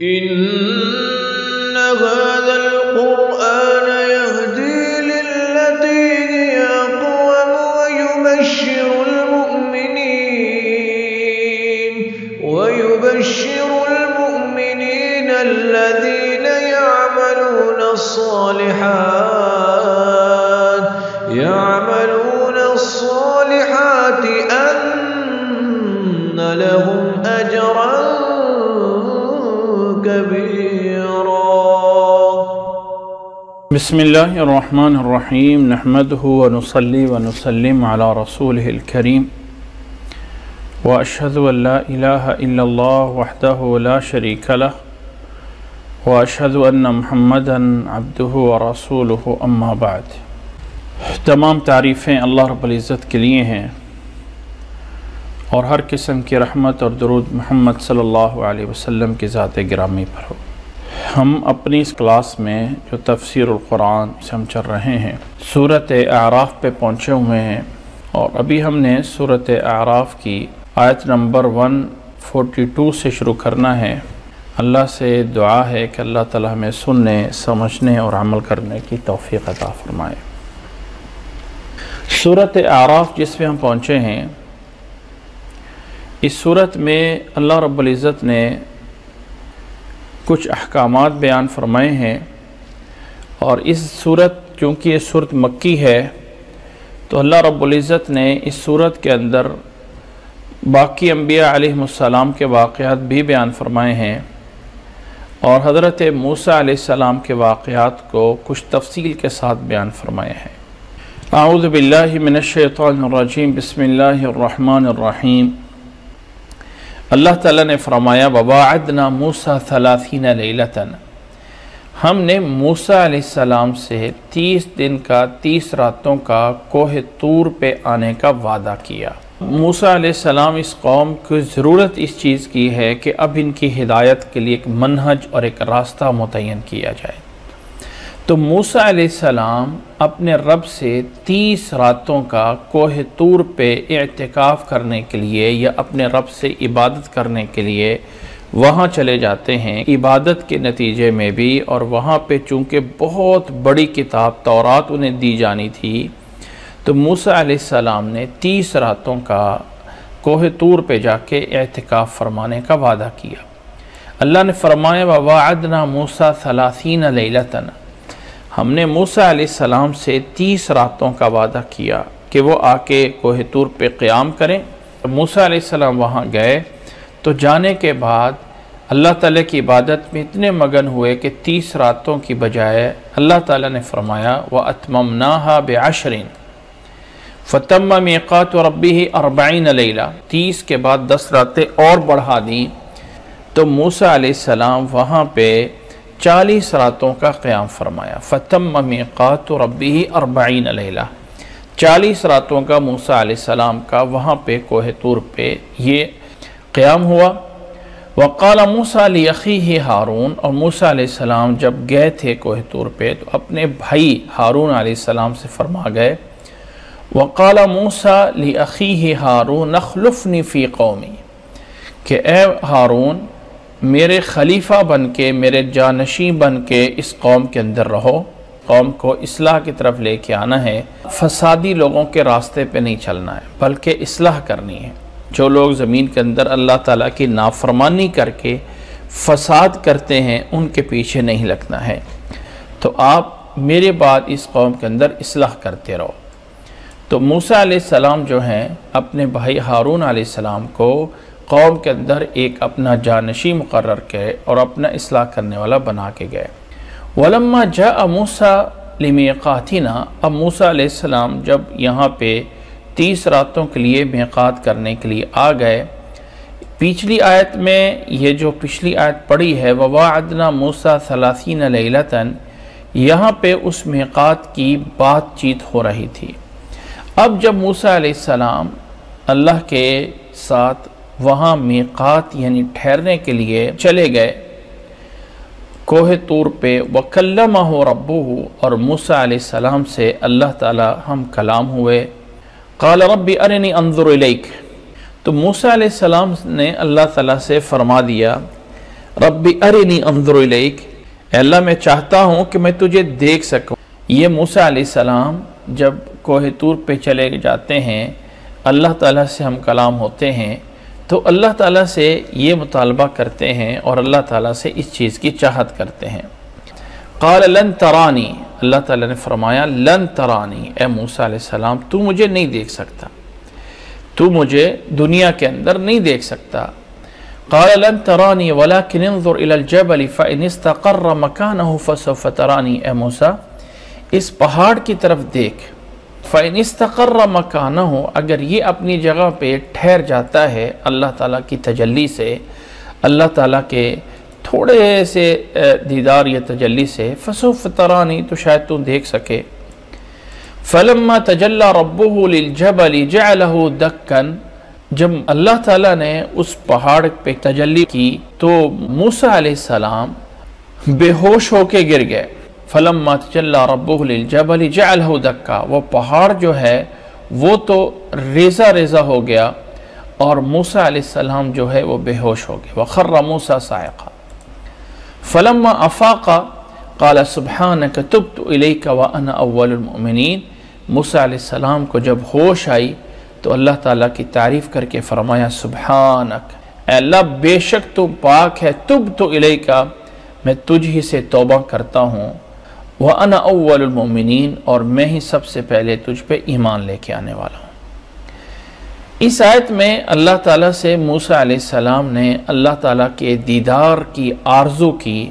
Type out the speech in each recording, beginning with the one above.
إن هذا القرآن يهدي للتي هي أقوم ويبشر المؤمنين الذين يعملون الصالحات أن لهم أجرا كبيرا. بسم الله الرحمن الرحيم نحمده ونصلي ونسلم على رسوله الكريم وأشهد أن لا إله إلا الله وحده لا شريك له وأشهد أن محمدا عبده ورسوله أما بعد. تمام تعریفیں اللہ رب العزت کے لیے ہیں اور ہر قسم کی رحمت اور درود محمد صلی اللہ علیہ وسلم کی ذات گرامی پر ہو۔ ہم اپنی اس کلاس میں جو تفسیر القرآن سے ہم چل رہے ہیں سورۃ اعراف پہ پہنچے ہوئے ہیں، اور ابھی ہم نے سورۃ اعراف کی آیت نمبر 142 سے شروع کرنا ہے۔ اللہ سے دعا ہے کہ اللہ تعالی ہمیں سننے، سمجھنے اور عمل کرنے کی توفیق عطا فرمائے۔ سورۃ اعراف جس میں ہم پہنچے ہیں، اس سورت میں اللہ رب العزت نے کچھ احکامات بیان فرمائے ہیں، اور اس سورت چونکہ یہ سورت مکی ہے تو اللہ رب العزت نے اس سورت کے اندر باقی انبیاء علیہم السلام کے واقعات بھی بیان فرمائے ہیں، اور حضرت موسیٰ علیہ السلام کے واقعات کو کچھ تفصیل کے ساتھ بیان فرمائے ہیں۔ اعوذ باللہ من الشیطان الرجیم، بسم اللہ الرحمن الرحیم۔ اللہ تعالیٰ نے فرمایا وَوَاعَدْنَا مُوسَىٰ 30 لَيْلَةً، ہم نے موسیٰ علیہ السلام سے 30 دن کا 30 راتوں کا کوہ طور پہ آنے کا وعدہ کیا۔ موسیٰ علیہ السلام اس قوم کو ضرورت اس چیز کی ہے کہ اب ان کی ہدایت کے لیے ایک منہج اور ایک راستہ متعین کیا جائے۔ تو موسیٰ علیہ السلام اپنے رب سے 30 راتوں کا کوہ طور پہ اعتکاف کرنے کے لیے یا اپنے رب سے عبادت کرنے کے لیے وہاں چلے جاتے ہیں، عبادت کے نتیجے میں بھی، اور وہاں پہ چونکہ بہت بڑی کتاب تورات انہیں دی جانی تھی، تو موسیٰ علیہ السلام نے 30 راتوں کا کوہ طور پہ جا کے اعتکاف فرمانے کا وعدہ کیا۔ اللہ نے فرمایا وَوَاعَدْنَا مُوسَىٰ 30 لَيْلَةً، ہم نے موسیٰ علیہ السلام سے 30 راتوں کا وعدہ کیا کہ وہ آ کے کوہ طور پہ قیام کریں۔ موسیٰ علیہ السلام وہاں گئے تو جانے کے بعد اللہ تعالیٰ کی عبادت میں اتنے مگن ہوئے کہ 30 راتوں کی بجائے اللہ تعالیٰ نے فرمایا وَأَتْمَمْنَاهَا بِعَشْرٍ فَتَمَّ مِيقَاتُ رَبِّهِ 40 لَيْلَةً، 30 کے بعد 10 راتیں اور بڑھا دیں، تو موسیٰ علیہ السلام وہاں پہ 40 راتوں کا قیام فرمایا۔ فَتَمَّ مِيقَاتُ رَبِّهِ 40 لَيْلَةً، 40 راتوں کا موسیٰ علیہ السلام کا وہاں پہ کوہ طور پہ یہ قیام ہوا۔ وَقَالَ مُوسَىٰ لِأَخِيهِ هَارُونَ، اور موسیٰ علیہ السلام جب گئے تھے کوہ طور پہ تو اپنے بھائی ہارون علیہ السلام سے فرما گئے وَقَالَ مُوسَىٰ لِأَخِيهِ هَارُونَ اخْلُفْنِي فِي قَوْمِي، کہ اے ہارون میرے خلیفہ بن کے، میرے جانشین بن کے اس قوم کے اندر رہو، قوم کو اصلاح کی طرف لے کے آنا ہے، فسادی لوگوں کے راستے پہ نہیں چلنا ہے بلکہ اصلاح کرنی ہے۔ جو لوگ زمین کے اندر اللہ تعالیٰ کی نافرمانی کر کے فساد کرتے ہیں ان کے پیچھے نہیں لگنا ہے، تو آپ میرے بعد اس قوم کے اندر اصلاح کرتے رہو۔ تو موسیٰ علیہ السلام جو ہیں اپنے بھائی ہارون علیہ السلام کو قوم کے اندر ایک اپنا جانشین مقرر کرے اور اپنا اصلاح کرنے والا بنا کے گئے۔ وَلَمَّا جَاءَ مُوسَىٰ لِمِيقَاتِنَا، اب موسیٰ علیہ السلام جب یہاں پہ 30 راتوں کے لیے میقات کرنے کے لیے آ گئے، پچھلی آیت میں یہ جو پچھلی آیت پڑھی ہے وَوَاعَدْنَا مُوسَىٰ 30 لَيْلَةً، یہاں پہ اس میقات کی بات چیت ہو رہی تھی۔ اب جب موسیٰ علیہ السلام اللہ کے ساتھ وہاں میقات یعنی ٹھہرنے کے لیے چلے گئے کوہ طور پہ، وَكَلَّمَهُ رَبُّهُ، اور موسیٰ علیہ السلام سے اللہ تعالی ہم کلام ہوئے۔ قَالَ رَبِّ أَرِنِي أَنظُرْ إِلَيْكَ، تو موسیٰ علیہ السلام نے اللہ تعالیٰ سے فرما دیا ربی ارنی انظر الیک، اے اللہ میں چاہتا ہوں کہ میں تجھے دیکھ سکوں۔ یہ موسیٰ علیہ السلام جب کوہ طور پہ چلے جاتے ہیں، اللہ تعالیٰ سے ہم کلام ہوتے ہیں، تو اللہ تعالیٰ سے یہ مطالبہ کرتے ہیں اور اللہ تعالیٰ سے اس چیز کی چاہت کرتے ہیں۔ قال لن ترانی، اللہ تعالیٰ نے فرمایا لن ترانی، اے موسیٰ علیہ السلام تو مجھے نہیں دیکھ سکتا، تو مجھے دنیا کے اندر نہیں دیکھ سکتا۔ قال لن ترانی ولكن انظر الى الجبل فإن استقر مكانه فسوف ترانی، اے موسیٰ اس پہاڑ کی طرف دیکھ، فإن استقر مكانه، اگر یہ اپنی جگہ پہ ٹھہر جاتا ہے اللہ تعالیٰ کی تجلی سے، اللہ تعالیٰ کے تھوڑے سے دیدار یا تجلی سے، فسوف ترانی تو شاید تو دیکھ سکے۔ فلما تجلی ربہ للجبل جعلہ دکا، جب اللہ تعالیٰ نے اس پہاڑ پہ تجلی کی تو موسیٰ علیہ السلام بے ہوش ہو کے گر گئے۔ فلما تجلی ربہ للجبل جعلہ دکا، وہ پہاڑ جو ہے وہ تو ریزہ ریزہ ہو گیا اور موسیٰ علیہ السلام جو ہے وہ بے ہوش ہو گئے۔ وخر موسیٰ صاعقا فلما افاق قال سبحانک تبت الیک وانا اول المؤمنین، موسیٰ علیہ السلام کو جب ہوش آئی تو اللہ تعالیٰ کی تعریف کر کے فرمایا سبحانک، اے اللہ بے شک تو پاک ہے، تبت الیک میں تجھ ہی سے توبہ کرتا ہوں، وَأَنَا أَوَّلُ الْمُؤْمِنِينَ اور میں ہی سب سے پہلے تجھ پہ ایمان لے کے آنے والا ہوں۔ اس آیت میں اللہ تعالیٰ سے موسیٰ علیہ السلام نے اللہ تعالیٰ کے دیدار کی آرزو کی،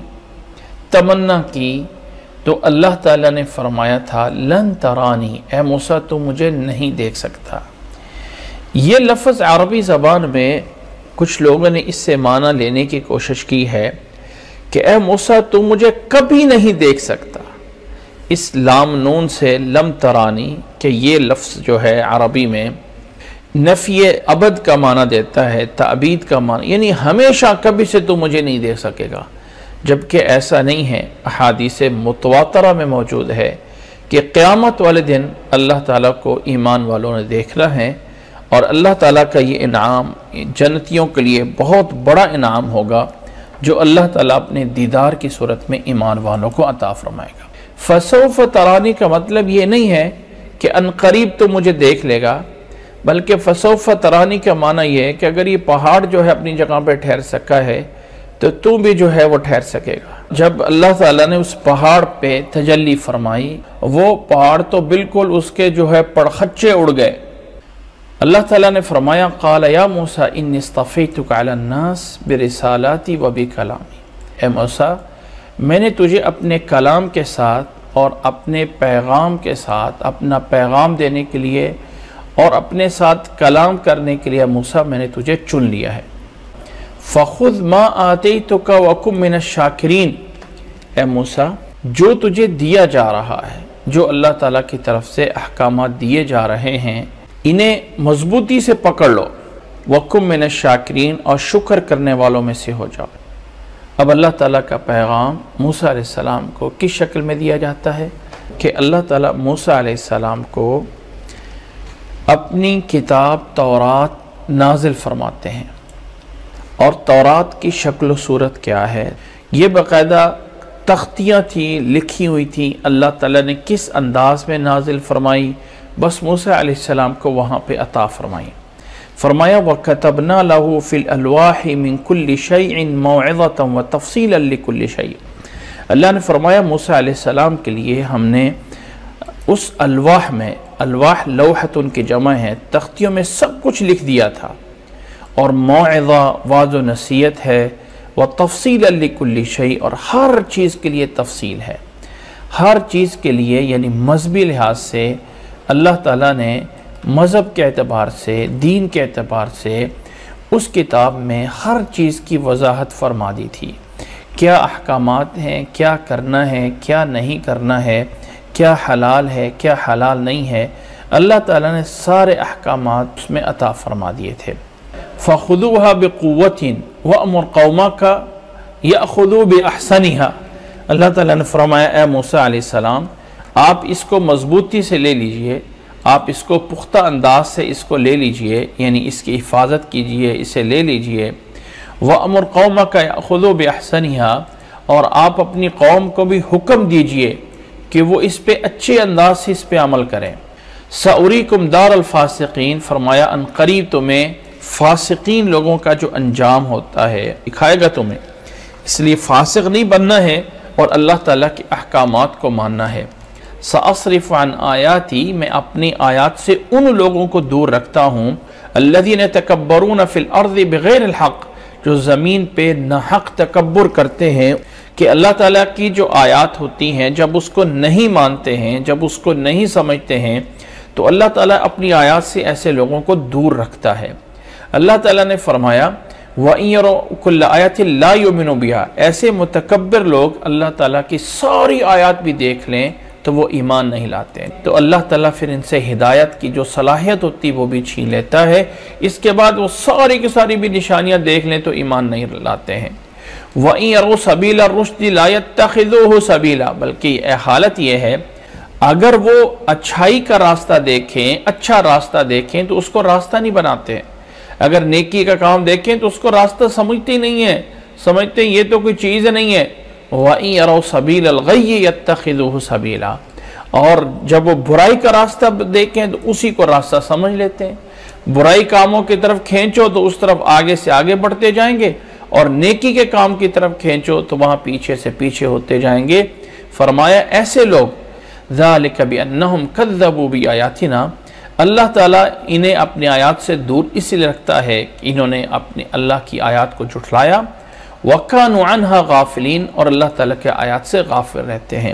تمنا کی، تو اللہ تعالیٰ نے فرمایا تھا لن ترانی، اے موسیٰ تو مجھے نہیں دیکھ سکتا۔ یہ لفظ عربی زبان میں کچھ لوگوں نے اس سے معنی لینے کی کوشش کی ہے کہ اے موسیٰ تو مجھے کبھی نہیں دیکھ سکتا۔ اس لام نون سے لم ترانی کہ یہ لفظ جو ہے عربی میں نفی ابد کا معنی دیتا ہے، تعبید کا معنی، یعنی ہمیشہ کبھی سے تو مجھے نہیں دیکھ سکے گا، جبکہ ایسا نہیں ہے۔ احادیث متواترہ میں موجود ہے کہ قیامت والے دن اللہ تعالیٰ کو ایمان والوں نے دیکھنا ہے، اور اللہ تعالیٰ کا یہ انعام جنتیوں کے لیے بہت بڑا انعام ہوگا جو اللہ تعالیٰ اپنے دیدار کی صورت میں ایمان والوں کو عطا فرمائے گا۔ فسوف ترانی کا مطلب یہ نہیں ہے کہ ان قریب تو مجھے دیکھ لے گا، بلکہ فسوف ترانی کا معنی یہ ہے کہ اگر یہ پہاڑ جو ہے اپنی جگہ پہ ٹھہر سکا ہے تو بھی جو ہے وہ ٹھہر سکے گا۔ جب اللہ تعالیٰ نے اس پہاڑ پہ تجلی فرمائی، وہ پہاڑ تو بالکل اس کے جو ہے پڑخچے اڑ گئے۔ اللہ تعالیٰ نے فرمایا قال یا موسیٰ انی اصطفیتک علی الناس برسالاتی و بکلامی، اے موسیٰ میں نے تجھے اپنے کلام کے ساتھ اور اپنے پیغام کے ساتھ، اپنا پیغام دینے کے لیے اور اپنے ساتھ کلام کرنے کے لیے موسیٰ میں نے تجھے چن لیا ہے۔ فخذ ما آتیتک وکن من الشاکرین، اے موسیٰ جو تجھے دیا جا رہا ہے، جو اللہ تعالیٰ کی طرف سے احکامات دیے جا رہے ہیں، انہیں مضبوطی سے پکڑ لو، وَكُن مِّنَ الشَّاكِرِينَ اور شکر کرنے والوں میں سے ہو جاؤ۔ اب اللہ تعالیٰ کا پیغام موسیٰ علیہ السلام کو کس شکل میں دیا جاتا ہے کہ اللہ تعالیٰ موسیٰ علیہ السلام کو اپنی کتاب تورات نازل فرماتے ہیں، اور تورات کی شکل و صورت کیا ہے؟ یہ باقاعدہ تختیاں تھیں، لکھی ہوئی تھیں، اللہ تعالیٰ نے کس انداز میں نازل فرمائی بس موسیٰ علیہ السلام کو وہاں پہ عطا فرمائی۔ فرمایا وَكَتَبْنَا لَهُ فِي الْأَلْوَاحِ مِن كُلِّ شَيْءٍ مَوْعِظَةً وَتَفْصِيلًا لِكُلِّ شَيْءٍ، اللہ نے فرمایا موسیٰ علیہ السلام کے لیے ہم نے اس الواح میں، الواح لوحتن کی جمع ہے، تختیوں میں سب کچھ لکھ دیا تھا، اور موعظہ واضح و نصیحت ہے، وَتَفْصِيلًا لِكُلِّ شَيْءٍ اور ہر چیز کے لیے تفصیل ہے، ہر چیز کے لیے، یعنی مذہبی لحاظ سے اللہ تعالیٰ نے مذہب کے اعتبار سے، دین کے اعتبار سے اس کتاب میں ہر چیز کی وضاحت فرما دی تھی، کیا احکامات ہیں، کیا کرنا ہے، کیا نہیں کرنا ہے، کیا حلال ہے، کیا حلال نہیں ہے، اللہ تعالیٰ نے سارے احکامات اس میں عطا فرما دیے تھے۔ فَخُذُوهَا بِقُوَّةٍ وَأْمُرْ قَوْمَكَ يَأْخُذُوا بِأَحْسَنِهَا، اللہ تعالیٰ نے فرمایا اے موسیٰ علیہ السلام آپ اس کو مضبوطی سے لے لیجئے، آپ اس کو پختہ انداز سے اس کو لے لیجئے، یعنی اس کی حفاظت کیجئے، اسے لے لیجئے، وَأْمُرْ قَوْمَكَ يَأْخُذُوا بِأَحْسَنِهَا، اور آپ اپنی قوم کو بھی حکم دیجئے کہ وہ اس پہ اچھے انداز سے اس پہ عمل کریں۔ سَأُرِيكُمْ دَارَ الْفَاسِقِينَ، فرمایا ان قریب تمہیں فاسقین لوگوں کا جو انجام ہوتا ہے دکھائے گا تمہیں، اس لیے فاسق نہیں بننا ہے اور اللہ تعالیٰ کے احکامات کو ماننا ہے۔ سأصرف عن آیاتی، میں اپنی آیات سے ان لوگوں کو دور رکھتا ہوں، الذین یتکبرون فی الارض بغیر الحق، جو زمین پہ ناحق تکبر کرتے ہیں، کہ اللہ تعالیٰ کی جو آیات ہوتی ہیں جب اس کو نہیں مانتے ہیں، جب اس کو نہیں سمجھتے ہیں، تو اللہ تعالیٰ اپنی آیات سے ایسے لوگوں کو دور رکھتا ہے۔ اللہ تعالیٰ نے فرمایا وَإِن يَرَوْا كُلَّ آیَةٍ لَا يُؤْمِنُوا بِهَا، ایسے متکبر لوگ اللہ تعالیٰ کی ساری آیات بھی دیکھ لیں تو وہ ایمان نہیں لاتے ہیں، تو اللہ تعالیٰ پھر ان سے ہدایت کی جو صلاحیت ہوتی وہ بھی چھین لیتا ہے۔ اس کے بعد وہ ساری کی ساری بھی نشانیاں دیکھ لیں تو ایمان نہیں لاتے ہیں۔ وَإِن يَرَوْا سَبِيلَ الرُّشْدِ لَا يَتَّخِذُوهُ سَبِيلًا، بلکہ حالت یہ ہے اگر وہ اچھائی کا راستہ دیکھیں، اچھا راستہ دیکھیں تو اس کو راستہ نہیں بناتے ہیں، اگر نیکی کا کام دیکھیں تو اس کو راستہ سمجھتے نہیں ہیں، سمجھتے ہیں یہ تو کوئی چیز نہیں ہے۔ وَإِن يَرَوْا سَبِيلَ الْغَيِّ يَتَّخِذُوهُ سَبِيلًا، اور جب وہ برائی کا راستہ دیکھیں تو اسی کو راستہ سمجھ لیتے ہیں۔ برائی کاموں کی طرف کھینچو تو اس طرف آگے سے آگے بڑھتے جائیں گے، اور نیکی کے کام کی طرف کھینچو تو وہاں پیچھے سے پیچھے ہوتے جائیں گے۔ فرمایا ایسے لوگ ذَلِكَ بِأَنَّهُمْ كَذَّبُوا بِآيَاتِنَا، اللہ تعالیٰ انہیں اپنی آیات سے دور اس لیے رکھتا ہے کہ انہوں نے اپنے اللہ کی آیات کو جھٹلایا، وَكَانُوا عَنْهَا غَافِلِينَ، اور اللہ تعالیٰ کے آیات سے غافل رہتے ہیں۔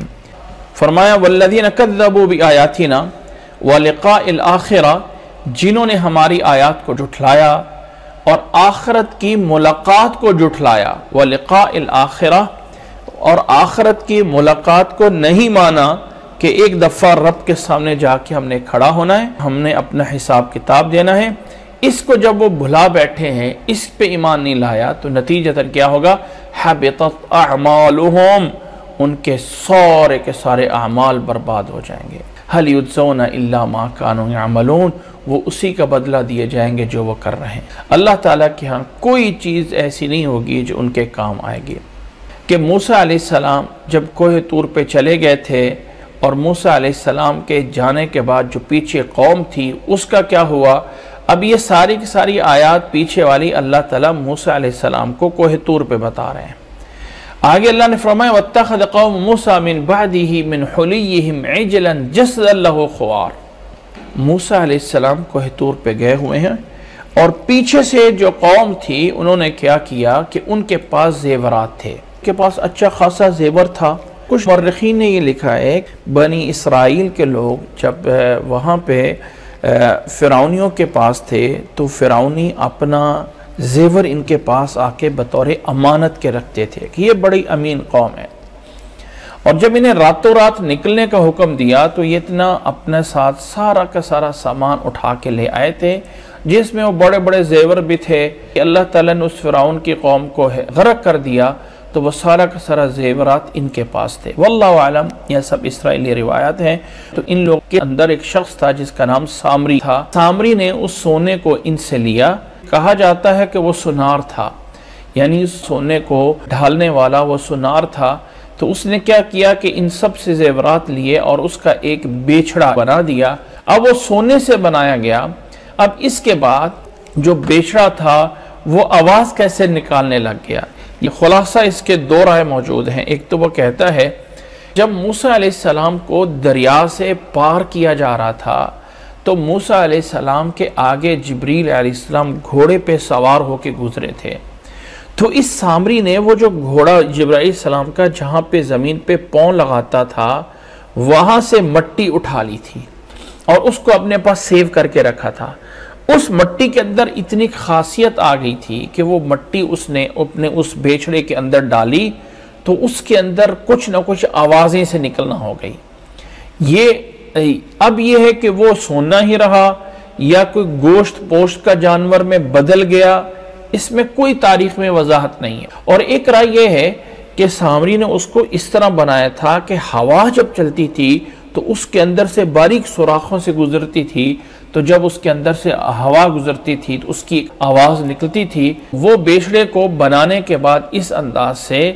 فرمایا وَالَّذِينَ كَذَّبُوا بِآيَاتِنَا وَلِقَاءِ الْآخِرَةِ، جنہوں نے ہماری آیات کو جھٹلایا اور آخرت کی ملاقات کو جھٹلایا، وَلِقَاءِ الْآخِرَةِ، اور آخرت کی ملاقات کو نہیں مانا کہ ایک دفعہ رب کے سامنے جا کے ہم نے کھڑا ہونا ہے، ہم نے اپنا حساب کتاب دینا ہے، اس کو جب وہ بھلا بیٹھے ہیں، اس پہ ایمان نہیں لایا تو نتیجتاً کیا ہوگا؟ حَبِطَتْ أَعْمَالُهُمْ، ان کے سارے کے سارے اعمال برباد ہو جائیں گے۔ هَلْ يُجْزَوْنَ إِلَّا مَا كَانُوا يَعْمَلُونَ، وہ اسی کا بدلہ دیے جائیں گے جو وہ کر رہے ہیں۔ اللہ تعالیٰ کے ہاں کوئی چیز ایسی نہیں ہوگی جو ان کے کام آئے گی۔ کہ موسیٰ علیہ السلام جب کوہ طور پہ چلے گئے تھے اور موسیٰ علیہ السلام کے جانے کے بعد جو پیچھے قوم تھی اس کا کیا ہوا؟ اب یہ ساری کی ساری آیات پیچھے والی اللہ تعالیٰ موسیٰ علیہ السلام کو کوہ طور پہ بتا رہے ہیں۔ آگے اللہ نے فرمایا وَاتَّخَذَ قَوْمُ مُوسَىٰ مِن بَعْدِهِ مِنْ حُلِيِّهِمْ عِجْلًا جَسَدًا لَهُ خُوَارٌ، موسیٰ علیہ السلام کوہ طور پہ گئے ہوئے ہیں اور پیچھے سے جو قوم تھی انہوں نے کیا کیا کہ ان کے پاس زیورات تھے، ان کے پاس اچھا خاصا زیور تھا۔ کچھ مورخین نے یہ لکھا ہے بنی اسرائیل کے لوگ جب وہاں پہ فرعونیوں کے پاس تھے تو فرعونی اپنا زیور ان کے پاس آ کے بطور امانت کے رکھتے تھے کہ یہ بڑی امین قوم ہے، اور جب انہیں راتوں رات نکلنے کا حکم دیا تو یہ اتنا اپنے ساتھ سارا کا سارا سامان اٹھا کے لے آئے تھے جس میں وہ بڑے بڑے زیور بھی تھے کہ اللہ تعالیٰ نے اس فرعون کی قوم کو غرق کر دیا تو وہ سارا کا سارا زیورات ان کے پاس تھے۔ واللہ عالم، یہ سب اسرائیلی روایات ہیں۔ تو ان لوگوں کے اندر ایک شخص تھا جس کا نام سامری تھا، سامری نے اس سونے کو ان سے لیا، کہا جاتا ہے کہ وہ سنار تھا، یعنی اس سونے کو ڈھالنے والا وہ سنار تھا۔ تو اس نے کیا کیا کہ ان سب سے زیورات لیے اور اس کا ایک بیچڑا بنا دیا۔ اب وہ سونے سے بنایا گیا، اب اس کے بعد جو بیچڑا تھا وہ آواز کیسے نکالنے لگ گیا؟ یہ خلاصہ اس کے دو رائے موجود ہیں۔ ایک تو وہ کہتا ہے جب موسیٰ علیہ السلام کو دریا سے پار کیا جا رہا تھا تو موسیٰ علیہ السلام کے آگے جبریل علیہ السلام گھوڑے پہ سوار ہو کے گزرے تھے، تو اس سامری نے وہ جو گھوڑا جبرائیل علیہ السلام کا جہاں پہ زمین پہ پاؤں لگاتا تھا وہاں سے مٹی اٹھا لی تھی اور اس کو اپنے پاس سیو کر کے رکھا تھا۔ اس مٹی کے اندر اتنی خاصیت آ گئی تھی کہ وہ مٹی اس نے اپنے اس بیچڑے کے اندر ڈالی تو اس کے اندر کچھ نہ کچھ آوازیں سے نکلنا ہو گئی۔ اب یہ ہے کہ وہ سونا ہی رہا یا کوئی گوشت پوشت کا جانور میں بدل گیا، اس میں کوئی تاریخ میں وضاحت نہیں ہے۔ اور ایک رائے یہ ہے کہ سامری نے اس کو اس طرح بنایا تھا کہ ہوا جب چلتی تھی تو اس کے اندر سے باریک سوراخوں سے گزرتی تھی تو جب اس کے اندر سے ہوا گزرتی تھی تو اس کی ایک آواز نکلتی تھی۔ وہ بیچڑے کو بنانے کے بعد اس انداز سے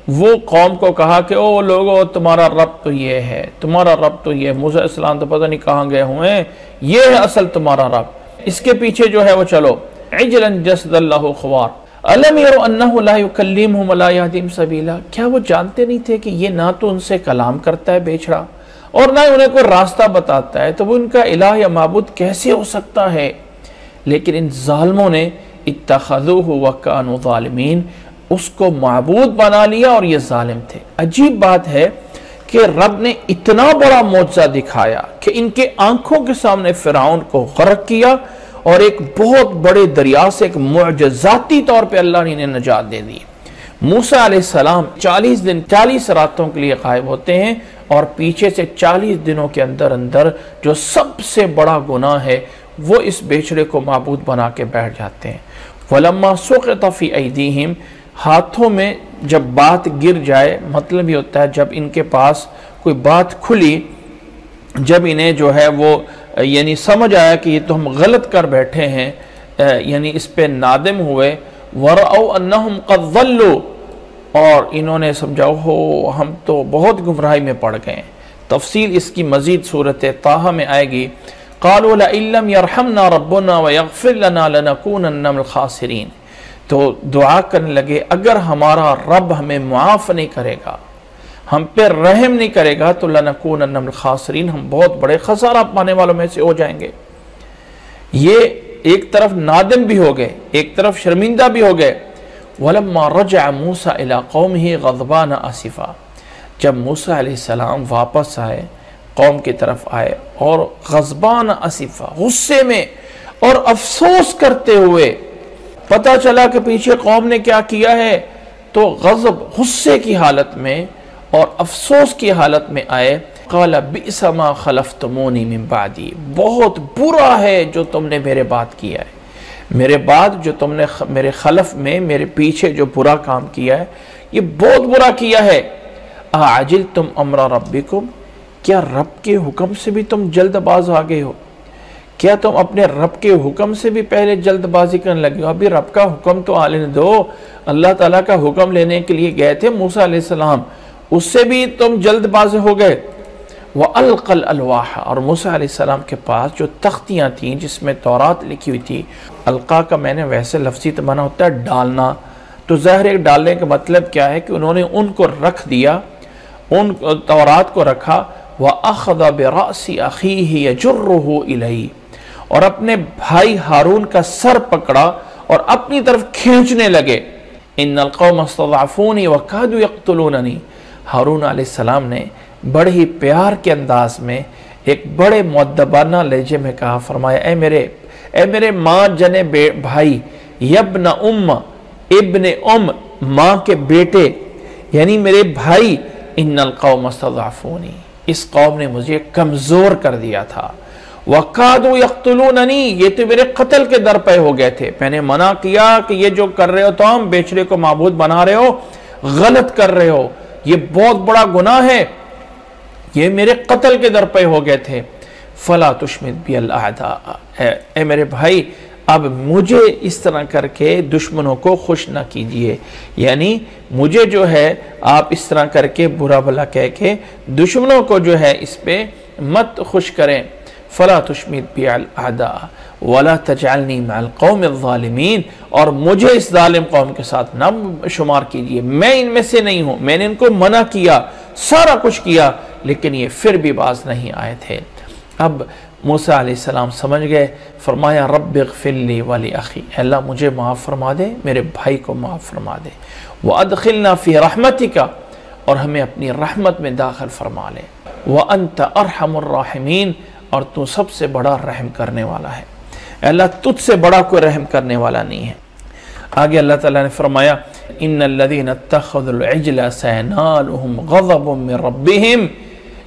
وہ قوم کو کہا کہ او لوگو تمہارا رب تو یہ ہے، تمہارا رب تو یہ ہے، موسیٰ علیہ السلام تو پتہ نہیں کہاں گئے ہوئے ہیں، یہ ہے اصل تمہارا رب، اس کے پیچھے جو ہے وہ چلو۔ عجلا جسد اللہ خوار الم یروا انہ لا یکلمہم ولا یہدیہم سبیلا، کیا وہ جانتے نہیں تھے کہ یہ نہ تو ان سے کلام کرتا ہے بیچڑا اور نہ انہیں کوئی راستہ بتاتا ہے، تو وہ ان کا الہ یا معبود کیسے ہو سکتا ہے؟ لیکن ان ظالموں نے اتخذوہ وکانوا ظالمین، اس کو معبود بنا لیا اور یہ ظالم تھے۔ عجیب بات ہے کہ رب نے اتنا بڑا معجزہ دکھایا کہ ان کے آنکھوں کے سامنے فرعون کو غرق کیا اور ایک بہت بڑے دریا سے ایک معجزاتی طور پہ اللہ نے انہیں نجات دے دی۔ موسیٰ علیہ السلام 40 دن 40 راتوں کے لیے غائب ہوتے ہیں اور پیچھے سے 40 دنوں کے اندر اندر جو سب سے بڑا گناہ ہے وہ اس بیچڑے کو معبود بنا کے بیٹھ جاتے ہیں۔ وَلَمَّا سُقِطَ فِي أَيْدِيهِمْ، ہاتھوں میں جب بات گر جائے، مطلب یہ ہوتا ہے جب ان کے پاس کوئی بات کھلی، جب انہیں جو ہے وہ یعنی سمجھ آیا کہ یہ تو ہم غلط کر بیٹھے ہیں، یعنی اس پہ نادم ہوئے، وَرَأَوْا أَنَّهُمْ قَدْ ضَلُّوا، اور انہوں نے سمجھا ہو ہم تو بہت گمراہی میں پڑ گئے ہیں۔ تفصیل اس کی مزید صورت طٰہٰ میں آئے گی۔ قَالُوا لَئِن لَّمْ يَرْحَمْنَا رَبُّنَا وَيَغْفِرْ لَنَا لَنَكُونَنَّ مِنَ الْخَاسِرِينَ، تو دعا کرنے لگے اگر ہمارا رب ہمیں معاف نہیں کرے گا، ہم پہ رحم نہیں کرے گا تو لَنَكُونَنَّ مِنَ الْخَاسِرِينَ، ہم بہت بڑے خسارہ پانے والوں میں سے ہو جائیں گے۔ یہ ایک طرف نادم بھی ہو گئے، ایک طرف شرمندہ بھی ہو گئے۔ وَلَمَّا رَجَعَ مُوسَىٰ إِلَىٰ قَوْمِهِ غَضْبَانَ آسِفًا، جب موسیٰ علیہ السلام واپس آئے، قوم کی طرف آئے اور غضبان آسفا، غصے میں اور افسوس کرتے ہوئے، پتہ چلا کہ پیچھے قوم نے کیا کیا ہے، تو غضب غصے کی حالت میں اور افسوس کی حالت میں آئے۔ قَالَ بِئْسَ مَا خَلَفْتُمُونِي مِن بَعْدِي، بہت برا ہے جو تم نے میرے بعد کیا ہے، میرے بعد جو تم نے میرے خلف میں میرے پیچھے جو برا کام کیا ہے یہ بہت برا کیا ہے۔ أَعَجِلْتُمْ أَمْرَ رَبِّكُمْ، کیا رب کے حکم سے بھی تم جلد باز آ گئے ہو؟ کیا تم اپنے رب کے حکم سے بھی پہلے جلد بازی کرنے لگے ہو؟ ابھی رب کا حکم تو آنے دو، اللہ تعالیٰ کا حکم لینے کے لیے گئے تھے موسیٰ علیہ السلام، اس سے بھی تم جلد باز ہو گئے۔ وَأَلْقَ الْأَلْوَاحَ، اور موسیٰ علیہ السلام کے پاس جو تختیاں تھیں جس میں تورات لکھی ہوئی تھی، القا کا میں نے ویسے لفظی تمنا ہوتا ہے ڈالنا، تو ظاہر ہے ڈالنے کا مطلب کیا ہے کہ انہوں نے ان کو رکھ دیا، ان تورات کو رکھا۔ وَأَخَذَ بِرَأْسِ أَخِيهِ يَجُرُّهُ إِلَيْهِ، اور اپنے بھائی ہارون کا سر پکڑا اور اپنی طرف کھینچنے لگے۔ إِنَّ الْقَوْمَ اسْتَضْعَفُونِي وَكَادُوا يَقْتُلُونَنِي، ہارون علیہ السلام نے بڑے ہی پیار کے انداز میں ایک بڑے مؤدبانہ لہجے میں کہا، فرمایا اے میرے ماں جنے بھائی، یبن ابن ماں کے بیٹے، یعنی میرے بھائی، ان القوم استضعفونی، اس قوم نے مجھے کمزور کر دیا تھا، وَقَادُوا يَقْتُلُونَنِي، یہ تو میرے قتل کے در پہ ہو گئے تھے، میں نے منع کیا کہ یہ جو کر رہے ہو تو ہم بیچڑے کو معبود بنا رہے ہو، غلط کر رہے ہو، یہ بہت بڑا گناہ ہے، یہ میرے قتل کے در پہ ہو گئے تھے۔ فَلَا تُشْمِتْ بِيَ الْأَعْدَاءَ، اے میرے بھائی اب مجھے اس طرح کر کے دشمنوں کو خوش نہ کیجئے، یعنی مجھے جو ہے آپ اس طرح کر کے برا بھلا کہہ کے دشمنوں کو جو ہے اس پہ مت خوش کریں۔ فَلَا تُشْمِتْ بِيَ الْأَعْدَاءَ وَلَا تَجْعَلْنِي مَعَ الْقَوْمِ الظَّالِمِينَ، اور مجھے اس ظالم قوم کے ساتھ نہ شمار کیجئے، میں ان میں سے نہیں ہوں، میں نے ان کو منع کیا، سارا کچھ کیا، لیکن یہ پھر بھی باز نہیں آئے تھے۔ اب موسیٰ علیہ السلام سمجھ گئے، فرمایا رب اغفر لی ولی اخی، اللہ مجھے معاف فرما دے، میرے بھائی کو معاف فرما دے، وادخلنا فی رحمتک، اور ہمیں اپنی رحمت میں داخل فرما لے، وانت ارحم الراحمین، اور تو سب سے بڑا رحم کرنے والا ہے، اللہ تجھ سے بڑا کوئی رحم کرنے والا نہیں ہے۔ آگے اللہ تعالیٰ نے فرمایا ان الذین اتخذوا العجل سینالہم غضب من ربہم،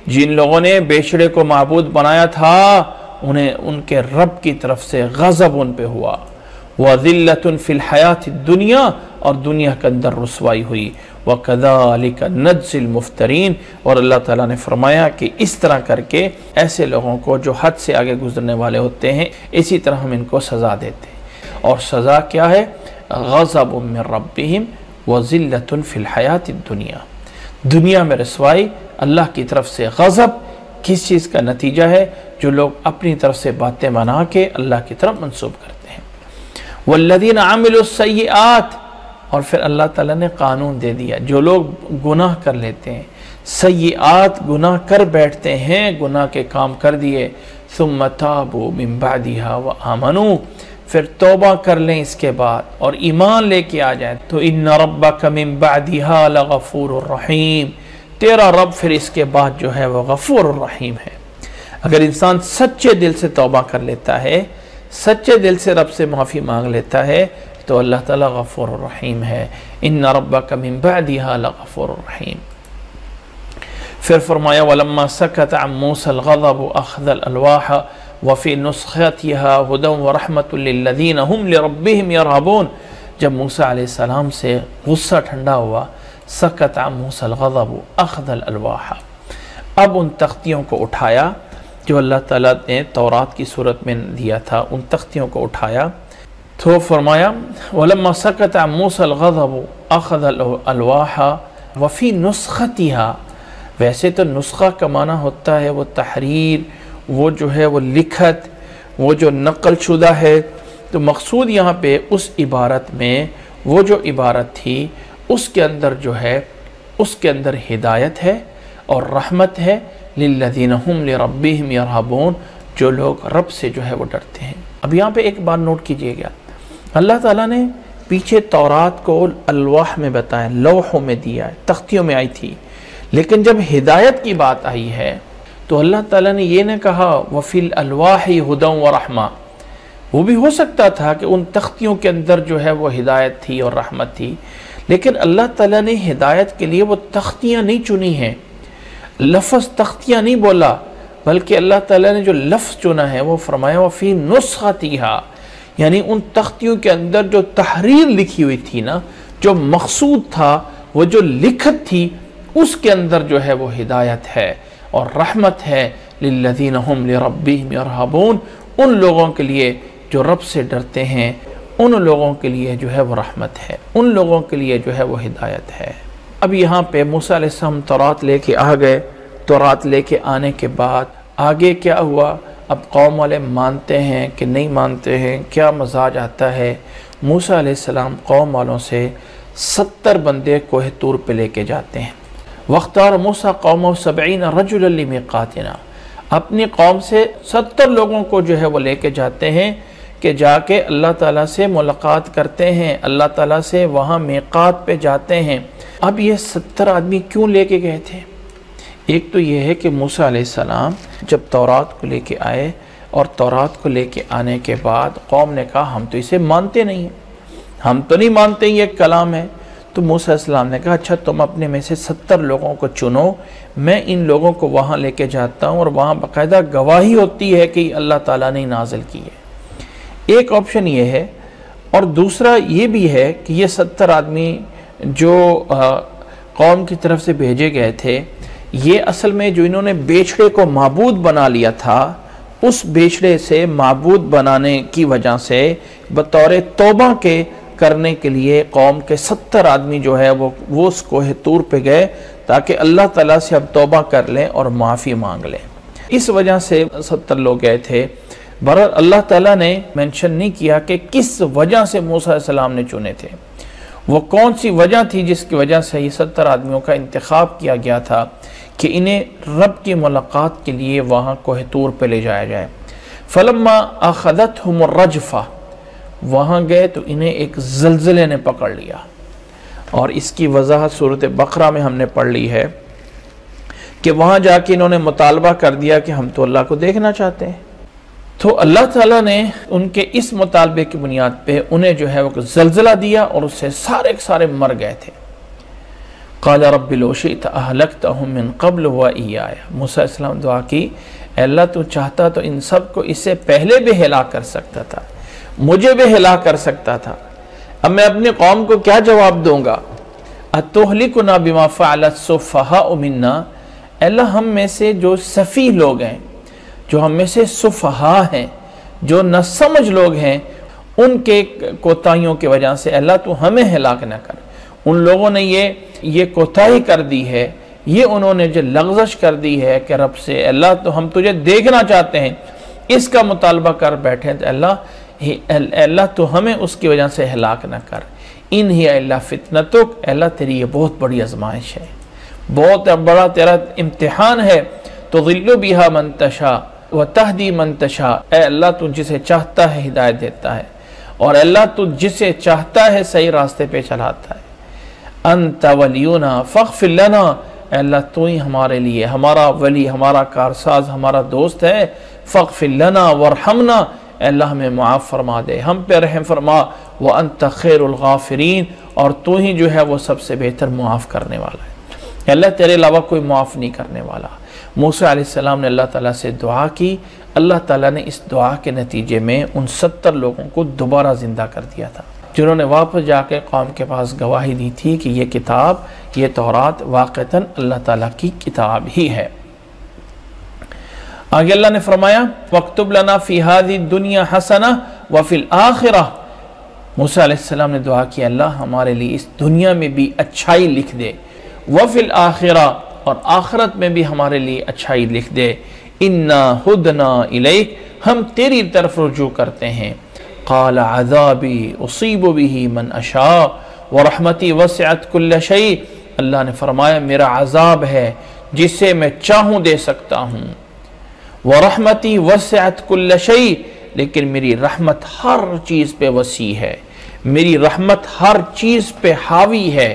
جن لوگوں نے بیچڑے کو معبود بنایا تھا انہیں ان کے رب کی طرف سے غضب ان پہ ہوا، وَذِلَّةٌ فِي الْحَيَاةِ الدُّنْيَا، اور دنیا کے اندر رسوائی ہوئی، وَكَذَلِكَ نَجْزِي الْمُفْتَرِينَ، اور اللہ تعالیٰ نے فرمایا کہ اس طرح کر کے ایسے لوگوں کو جو حد سے آگے گزرنے والے ہوتے ہیں اسی طرح ہم ان کو سزا دیتے ہیں۔ اور سزا کیا ہے؟ غضب من ربہم وذلۃ فی الحیات الدنیا، دنیا میں رسوائی، اللہ کی طرف سے غضب کس چیز کا نتیجہ ہے؟ جو لوگ اپنی طرف سے باتیں بنا کے اللہ کی طرف منسوب کرتے ہیں۔ والذین عملوا السیئات، اور پھر اللہ تعالیٰ نے قانون دے دیا، جو لوگ گناہ کر لیتے ہیں، سیئات گناہ کر بیٹھتے ہیں، گناہ کے کام کر دیے، ثم تابوا من بعدها وآمنوا، پھر توبہ کر لیں اس کے بعد اور ایمان لے کے آ جائیں، تو ان ربک من بعدها لغفور الرحیم، تیرا رب پھر اس کے بعد جو ہے وہ غفور الرحیم ہے۔ اگر انسان سچے دل سے توبہ کر لیتا ہے، سچے دل سے رب سے معافی مانگ لیتا ہے، تو اللہ تعالیٰ غفور الرحیم ہے۔ ان ربک من بعدها لغفور الرحیم۔ پھر فرمایا وَلَمَّا سَكَتَ عَن مُوسَى الْغَضَبُ أَخَذَ الْأَلْوَاحَ وَفِي نُسْخَتِهَا هُدًى وَرَحْمَةٌ لِّلَّذِينَ هُمْ لِرَبِّهِمْ يَرْهَبُونَ، جب موسیٰ علیہ السلام سے غصہ ٹھنڈا ہوا، سکت عن موسیٰ الغضب اخذ الالواح، اب ان تختیوں کو اٹھایا جو اللہ تعالیٰ نے تورات کی صورت میں دیا تھا، ان تختیوں کو اٹھایا، تو فرمایا وَلَمَّا سَكَتَ عن موسیٰ الغضب اخذ الالواح وفی نسختها، ویسے تو نسخہ کا معنی ہوتا ہے وہ تحریر، وہ جو ہے وہ لکھت، وہ جو نقل شدہ ہے، تو مقصود یہاں پہ اس عبارت میں وہ جو عبارت تھی اس کے اندر جو ہے اس کے اندر ہدایت ہے اور رحمت ہے، للذین ہم لربہم یرہبون، جو لوگ رب سے جو ہے وہ ڈرتے ہیں۔ اب یہاں پہ ایک بات نوٹ کیجئے گا، اللہ تعالیٰ نے پیچھے تورات کو الواح میں بتایا، لوحوں میں دیا ہے، تختیوں میں آئی تھی، لیکن جب ہدایت کی بات آئی ہے تو اللہ تعالیٰ نے یہ نہ کہا وَفِي الْأَلْوَاحِ هُدًى وَرَحْمَةٌ، وہ بھی ہو سکتا تھا کہ ان تختیوں کے اندر جو ہے وہ ہدایت تھی اور رحمت تھی، لیکن اللہ تعالیٰ نے ہدایت کے لیے وہ تختیاں نہیں چنی ہیں، لفظ تختیاں نہیں بولا، بلکہ اللہ تعالیٰ نے جو لفظ چنا ہے وہ فرمایا وَفِي نُسْخَتِهَا، یعنی ان تختیوں کے اندر جو تحریر لکھی ہوئی تھی نا، جو مقصود تھا، وہ جو لکھت تھی، اس کے اندر جو ہے وہ ہدایت ہے اور رحمت ہے، للذین ہم لربہم یرہبون، ان لوگوں کے لیے جو رب سے ڈرتے ہیں، ان لوگوں کے لیے جو ہے وہ رحمت ہے، ان لوگوں کے لیے جو ہے وہ ہدایت ہے۔ اب یہاں پہ موسیٰ علیہ السلام تورات لے کے آ گئے، تورات لے کے آنے کے بعد آگے کیا ہوا؟ اب قوم والے مانتے ہیں کہ نہیں مانتے ہیں، کیا مزاج آتا ہے؟ موسیٰ علیہ السلام قوم والوں سے 70 بندے کوہ طور پہ لے کے جاتے ہیں۔ وَاخْتَارَ مُوسَىٰ قَوْمَهُ 70 رَجُلًا لِمِيقَاتِنَا، اپنی قوم سے 70 لوگوں کو جو ہے وہ لے کے جاتے ہیں کہ جا کے اللہ تعالیٰ سے ملاقات کرتے ہیں، اللہ تعالیٰ سے وہاں میقات پہ جاتے ہیں۔ اب یہ 70 آدمی کیوں لے کے گئے تھے؟ ایک تو یہ ہے کہ موسیٰ علیہ السلام جب تورات کو لے کے آئے اور تورات کو لے کے آنے کے بعد قوم نے کہا ہم تو اسے مانتے نہیں ہیں، ہم تو نہیں مانتے یہ کلام ہے، تو موسیٰ علیہ السلام نے کہا اچھا تم اپنے میں سے 70 لوگوں کو چنو، میں ان لوگوں کو وہاں لے کے جاتا ہوں اور وہاں باقاعدہ گواہی ہوتی ہے کہ اللہ تعالیٰ نے نازل کی ہے۔ ایک آپشن یہ ہے، اور دوسرا یہ بھی ہے کہ یہ 70 آدمی جو قوم کی طرف سے بھیجے گئے تھے، یہ اصل میں جو انہوں نے بیچڑے کو معبود بنا لیا تھا، اس بیچڑے سے معبود بنانے کی وجہ سے بطور توبہ کے کرنے کے لیے قوم کے 70 آدمی جو ہے وہ اس کوہ طور پہ گئے تاکہ اللہ تعالیٰ سے اب توبہ کر لیں اور معافی مانگ لیں۔ اس وجہ سے 70 لوگ گئے تھے۔ برحال اللہ تعالیٰ نے مینشن نہیں کیا کہ کس وجہ سے موسیٰ علیہ السلام نے چنے تھے، وہ کون سی وجہ تھی جس کی وجہ سے یہ 70 آدمیوں کا انتخاب کیا گیا تھا کہ انہیں رب کی ملاقات کے لیے وہاں کوہ طور پہ لے جایا جائے۔ فلما اخذتهم الرجفہ، وہاں گئے تو انہیں ایک زلزلے نے پکڑ لیا، اور اس کی وضاحت سورۃ بقرہ میں ہم نے پڑھ لی ہے کہ وہاں جا کے انہوں نے مطالبہ کر دیا کہ ہم تو اللہ کو دیکھنا چاہتے ہیں، تو اللہ تعالیٰ نے ان کے اس مطالبے کی بنیاد پہ انہیں جو ہے وہ زلزلہ دیا اور اس سے سارے مر گئے تھے۔ قال رب لو شئت اہلکتہم من قبل وإیایا، موسیٰ علیہ السلام دعا کی، اے اللہ تو چاہتا تو ان سب کو اس سے پہلے بھی ہلاک کر سکتا تھا، مجھے بھی ہلاک کر سکتا تھا، اب میں اپنی قوم کو کیا جواب دوں گا؟ اتہلکنا بما فعل السفہاء منا، اللہ ہم میں سے جو سفیہ لوگ ہیں، جو ہم میں سے سفہاء ہیں، جو نہ سمجھ لوگ ہیں، ان کے کوتاہیوں کی وجہ سے اللہ تو ہمیں ہلاک نہ کر۔ ان لوگوں نے یہ کوتاہی کر دی ہے، یہ انہوں نے جو لغزش کر دی ہے کہ رب سے اللہ تو ہم تجھے دیکھنا چاہتے ہیں، اس کا مطالبہ کر بیٹھے تو اللہ تو ہمیں اس کی وجہ سے ہلاک نہ کر۔ ان ہی اللہ فتنتک، اللہ تیری یہ بہت بڑی آزمائش ہے، بہت بڑا تیرا امتحان ہے۔ تضل بها من تشاء وتهدی من تشاء، اے اللہ تو جسے چاہتا ہے ہدایت دیتا ہے، اور اللہ تو جسے چاہتا ہے صحیح راستے پہ چلاتا ہے۔ انت ولینا فاغفر لنا، اے اللہ تو ہی ہمارے لیے ہمارا ولی، ہمارا کارساز، ہمارا دوست ہے۔ فاغفر لنا وارحمنا، اے اللہ ہمیں معاف فرما دے، ہم پہ رحم فرما۔ وانت خیر الغافرین، اور تو ہی جو ہے وہ سب سے بہتر معاف کرنے والا ہے، اے اللہ تیرے علاوہ کوئی معاف نہیں کرنے والا۔ موسیٰ علیہ السلام نے اللہ تعالیٰ سے دعا کی، اللہ تعالیٰ نے اس دعا کے نتیجے میں ان 70 لوگوں کو دوبارہ زندہ کر دیا تھا، جنہوں نے واپس جا کے قوم کے پاس گواہی دی تھی کہ یہ کتاب، یہ تورات واقعتاً اللہ تعالیٰ کی کتاب ہی ہے۔ آگے اللہ نے فرمایا وَاكْتُبْ لَنَا فِي هَذِهِ الدُّنْيَا حَسَنَةً وَفِي الْآخِرَةِ، موسیٰ علیہ السلام نے دعا کی اللہ ہمارے لیے اس دنیا میں بھی اچھائی لکھ دے، وَفِي الْآخِرَةِ، اور آخرت میں بھی ہمارے لیے اچھائی لکھ دے۔ اِنَّا هُدْنَا إِلَيْكَ، ہم تیری طرف رجوع کرتے ہیں۔ قَالَ عَذَابِي أُصِيبُ بِهِ مَنْ أَشَاءُ وَرَحْمَتِي وَسِعَتْ كُلَّ شَيْءٍ، اللہ نے فرمایا میرا عذاب ہے جسے میں چاہوں دے سکتا ہوں، وَرَحْمَتِي وَسِعَتْ كُلَّ شَيْءٍ، لیکن میری رحمت ہر چیز پہ وسیع ہے، میری رحمت ہر چیز پہ حاوی ہے،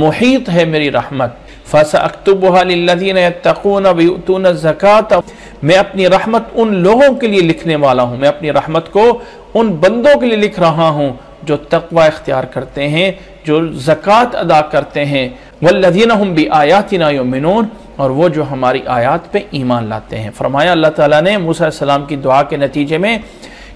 محیط ہے میری رحمت۔ فَسَأَكْتُبُهَا لِلَّذِينَ يَتَّقُونَ وَيُؤْتُونَ الزَّكَاةَ، میں اپنی رحمت ان لوگوں کے لیے لکھنے والا ہوں، میں اپنی رحمت کو ان بندوں کے لیے لکھ رہا ہوں جو تقوی اختیار کرتے ہیں، جو زکوٰۃ ادا کرتے ہیں۔ وَالَّذِينَ هُمْ بِآيَاتِنَا يُؤْمِنُونَ، اور وہ جو ہماری آیات پہ ایمان لاتے ہیں۔ فرمایا اللہ تعالیٰ نے موسیٰ علیہ السلام کی دعا کے نتیجے میں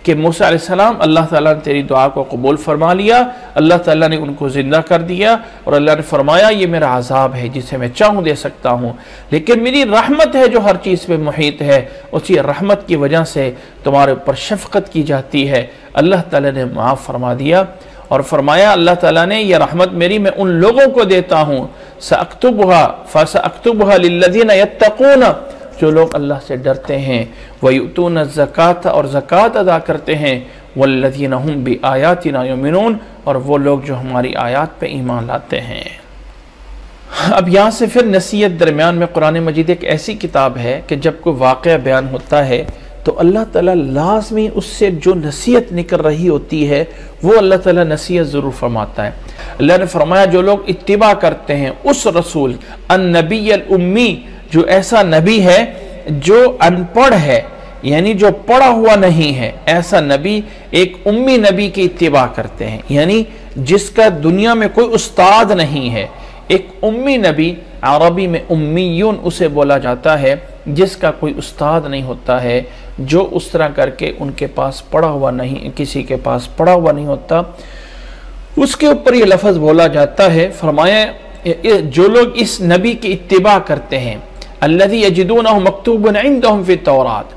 کہ موسیٰ علیہ السلام اللہ تعالیٰ نے تیری دعا کو قبول فرما لیا، اللہ تعالیٰ نے ان کو زندہ کر دیا، اور اللہ نے فرمایا یہ میرا عذاب ہے جسے میں چاہوں دے سکتا ہوں، لیکن میری رحمت ہے جو ہر چیز پہ محیط ہے، اسی رحمت کی وجہ سے تمہارے اوپر شفقت کی جاتی ہے۔ اللہ تعالیٰ نے معاف فرما دیا، اور فرمایا اللہ تعالیٰ نے یہ رحمت میری میں ان لوگوں کو دیتا ہوں، فَسَأَكْتُبُهَا لِلَّذِينَ يَتَّقُونَ، جو لوگ اللہ سے ڈرتے ہیں، وَيُؤْتُونَ الزَّكَاةَ، اور زکوٰۃ ادا کرتے ہیں، وَالَّذِينَ هُمْ بِآيَاتِنَا يُؤْمِنُونَ، اور وہ لوگ جو ہماری آیات پہ ایمان لاتے ہیں۔ اب یہاں سے پھر نصیحت درمیان میں قرآن مجید ایک ایسی کتاب ہے کہ جب کوئی واقعہ بیان ہوتا ہے تو اللہ تعالیٰ لازمی اس سے جو نصیحت نکل رہی ہوتی ہے وہ اللہ تعالیٰ نصیحت ضرور فرماتا ہے۔ اللہ نے فرمایا جو لوگ اتباع کرتے ہیں اس رسول النبی الامی، جو ایسا نبی ہے جو ان پڑھ ہے، یعنی جو پڑھا ہوا نہیں ہے، ایسا نبی، ایک امی نبی کی اتباع کرتے ہیں، یعنی جس کا دنیا میں کوئی استاد نہیں ہے۔ ایک امی نبی، عربی میں امیون اسے بولا جاتا ہے جس کا کوئی استاد نہیں ہوتا ہے، جو اس طرح کر کے ان کے پاس پڑھا ہوا نہیں، کسی کے پاس پڑھا ہوا نہیں ہوتا، اس کے اوپر یہ لفظ بولا جاتا ہے۔ فرمایا جو لوگ اس نبی کی اتباع کرتے ہیں، الذی یجدونہ مکتوب عندہم فی التوراۃ،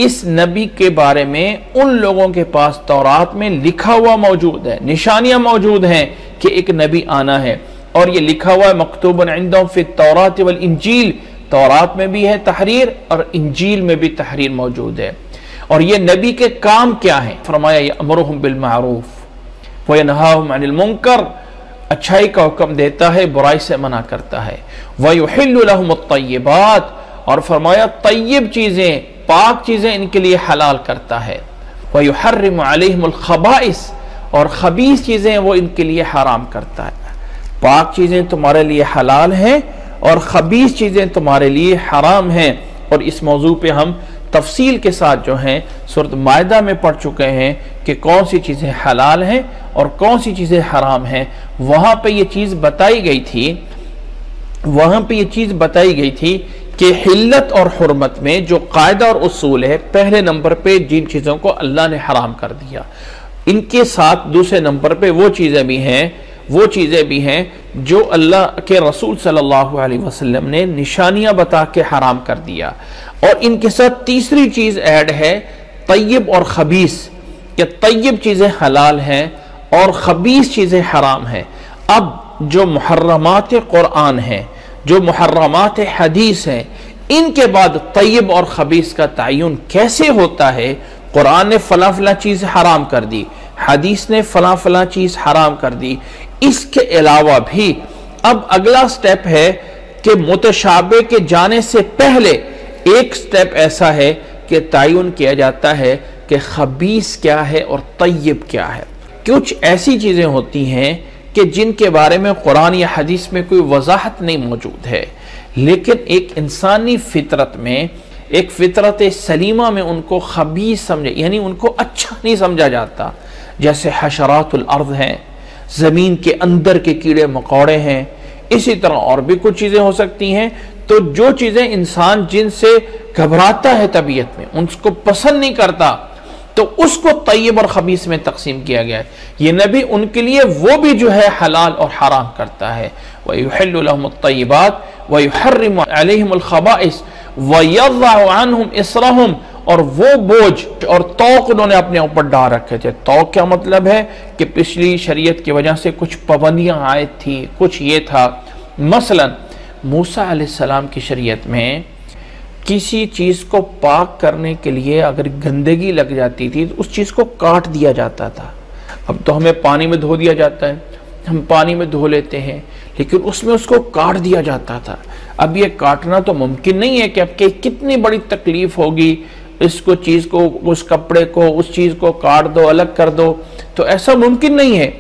اس نبی کے بارے میں ان لوگوں کے پاس تورات میں لکھا ہوا موجود ہے، نشانیاں موجود ہیں کہ ایک نبی آنا ہے، اور یہ لکھا ہوا ہے مکتوب عندہم فی التوراۃ والانجیل، تورات میں بھی ہے تحریر اور انجیل میں بھی تحریر موجود ہے۔ اور یہ نبی کے کام کیا ہیں؟ فرمایا یأمرہم بالمعروف وینہاہم عن المنکر، اچھائی کا حکم دیتا ہے، برائی سے منع کرتا ہے، وَيُحِلُّ لَهُمُ الطَّيِّبَاتِ، اور فرمایا طیب چیزیں، پاک چیزیں ان کے لیے حلال کرتا ہے، وَيُحَرِّمُ عَلَيْهِمُ الْخَبَائِثِ، اور خبیث چیزیں وہ ان کے لیے حرام کرتا ہے۔ پاک چیزیں تمہارے لیے حلال ہیں اور خبیث چیزیں تمہارے لیے حرام ہیں۔ اور اس موضوع پہ ہم تفصیل کے ساتھ جو ہیں سورۃ مائدہ میں پڑھ چکے ہیں کہ کون سی چیزیں حلال ہیں اور کون سی چیزیں حرام ہیں۔ وہاں پہ یہ چیز بتائی گئی تھی کہ حلت اور حرمت میں جو قاعدہ اور اصول ہے، پہلے نمبر پہ جن چیزوں کو اللہ نے حرام کر دیا، ان کے ساتھ دوسرے نمبر پہ وہ چیزیں بھی ہیں وہ چیزیں بھی ہیں جو اللہ کے رسول صلی اللہ علیہ وسلم نے نشانیاں بتا کے حرام کر دیا. اور ان کے ساتھ تیسری چیز ایڈ ہے طیب اور خبیث، کہ طیب چیزیں حلال ہیں اور خبیث چیزیں حرام ہیں. اب جو محرمات قرآن ہیں، جو محرمات حدیث ہیں، ان کے بعد طیب اور خبیث کا تعین کیسے ہوتا ہے؟ قرآن نے فلاں فلاں چیز حرام کر دی، حدیث نے فلاں فلاں چیز حرام کر دی. اس کے علاوہ بھی اب اگلا سٹیپ ہے کہ متشابہ کے جانے سے پہلے ایک سٹیپ ایسا ہے کہ تعین کیا جاتا ہے کہ خبیث کیا ہے اور طیب کیا ہے. کچھ ایسی چیزیں ہوتی ہیں کہ جن کے بارے میں قرآن یا حدیث میں کوئی وضاحت نہیں موجود ہے، لیکن ایک انسانی فطرت میں، ایک فطرت سلیمہ میں ان کو خبیث سمجھے، یعنی ان کو اچھا نہیں سمجھا جاتا. جیسے حشرات الارض ہیں، زمین کے اندر کے کیڑے مکوڑے ہیں. اسی طرح اور بھی کچھ چیزیں ہو سکتی ہیں. تو جو چیزیں انسان جن سے گھبراتا ہے طبیعت میں، ان کو پسند نہیں کرتا، تو اس کو طیب اور خبیث میں تقسیم کیا گیا ہے. یہ نبی ان کے لیے وہ بھی جو ہے حلال اور حرام کرتا ہے. وَيُحِلُّ لَهُمُ الطَّيِّبَاتِ وَيُحَرِّمُ عَلَيْهِمُ الْخَبَائِثِ وَيَضَعُ عَنْهُمْ إِصْرَهُمْ. اور وہ بوجھ اور توق انہوں نے اپنے اوپر ڈال رکھے تھے. توق کیا مطلب ہے؟ کہ پچھلی شریعت کی وجہ سے کچھ پابندیاں عائد تھی، کچھ یہ تھا. مثلا موسیٰ علیہ السلام کی شریعت میں کسی چیز کو پاک کرنے کے لیے اگر گندگی لگ جاتی تھی تو اس چیز کو کاٹ دیا جاتا تھا. اب تو ہمیں پانی میں دھو دیا جاتا ہے، ہم پانی میں دھو لیتے ہیں، لیکن اس میں اس کو کاٹ دیا جاتا تھا. اب یہ کاٹنا تو ممکن نہیں ہے کہ اب کہ کتنی بڑی تکلیف ہوگی، اس کو چیز کو، اس کپڑے کو، اس چیز کو کاٹ دو، الگ کر دو، تو ایسا ممکن نہیں ہے.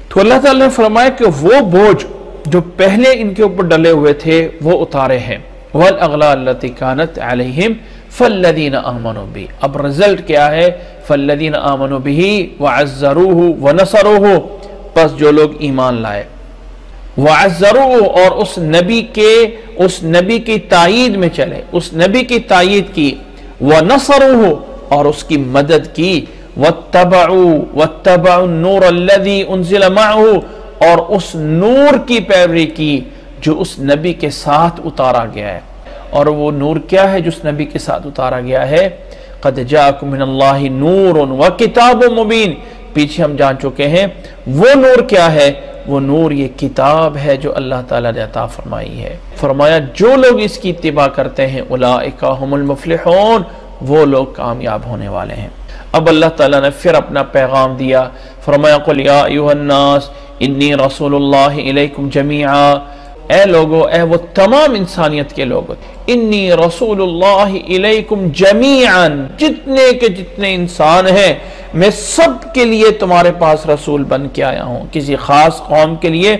تو اللہ تعالیٰ نے فرمایا کہ وہ بوجھ جو پہلے ان کے اوپر ڈلے ہوئے تھے وہ اتارے ہیں. وَالْأَغْلَالَ الَّتِي كَانَتْ عَلَيْهِمْ فَالَّذِينَ آمَنُوا بِهِ. اب رزلٹ کیا ہے؟ فَالَّذِينَ آمَنُوا بِهِ وَعَزَّرُوهُ وَنَصَرُوهُ. پس جو لوگ ایمان لائے، وَعَزَّرُوهُ اور اس نبی کی تائید میں چلے، اس نبی کی تائید کی، وَنَصَرُوهُ اور اس کی مدد کی، وَاتَّبَعُوا النُّورَ الَّذِي أُنزِلَ مَعَهُ اور اس نور کی پیروی کی جو اس نبی کے ساتھ اتارا گیا ہے. اور وہ نور کیا ہے جو اس نبی کے ساتھ اتارا گیا ہے؟ قَدْ جَاءَكُم مِّنَ اللَّهِ نُورٌ وَكِتَابٌ مُبِينٌ. پیچھے ہم جان چکے ہیں وہ نور کیا ہے. وہ نور یہ کتاب ہے جو اللہ تعالیٰ نے عطا فرمائی ہے. فرمایا جو لوگ اس کی اتباع کرتے ہیں اولئک هم المفلحون، وہ لوگ کامیاب ہونے والے ہیں. اب اللہ تعالیٰ نے پھر اپنا پیغام دیا. فرمایا قل یا ایھا الناس انی رسول اللہ الیکم جمیعا. اے لوگو، اے وہ تمام انسانیت کے لوگو، انی رسول اللہ الیکم جمیعا، جتنے کے جتنے انسان ہیں میں سب کے لیے تمہارے پاس رسول بن کے آیا ہوں. کسی خاص قوم کے لیے،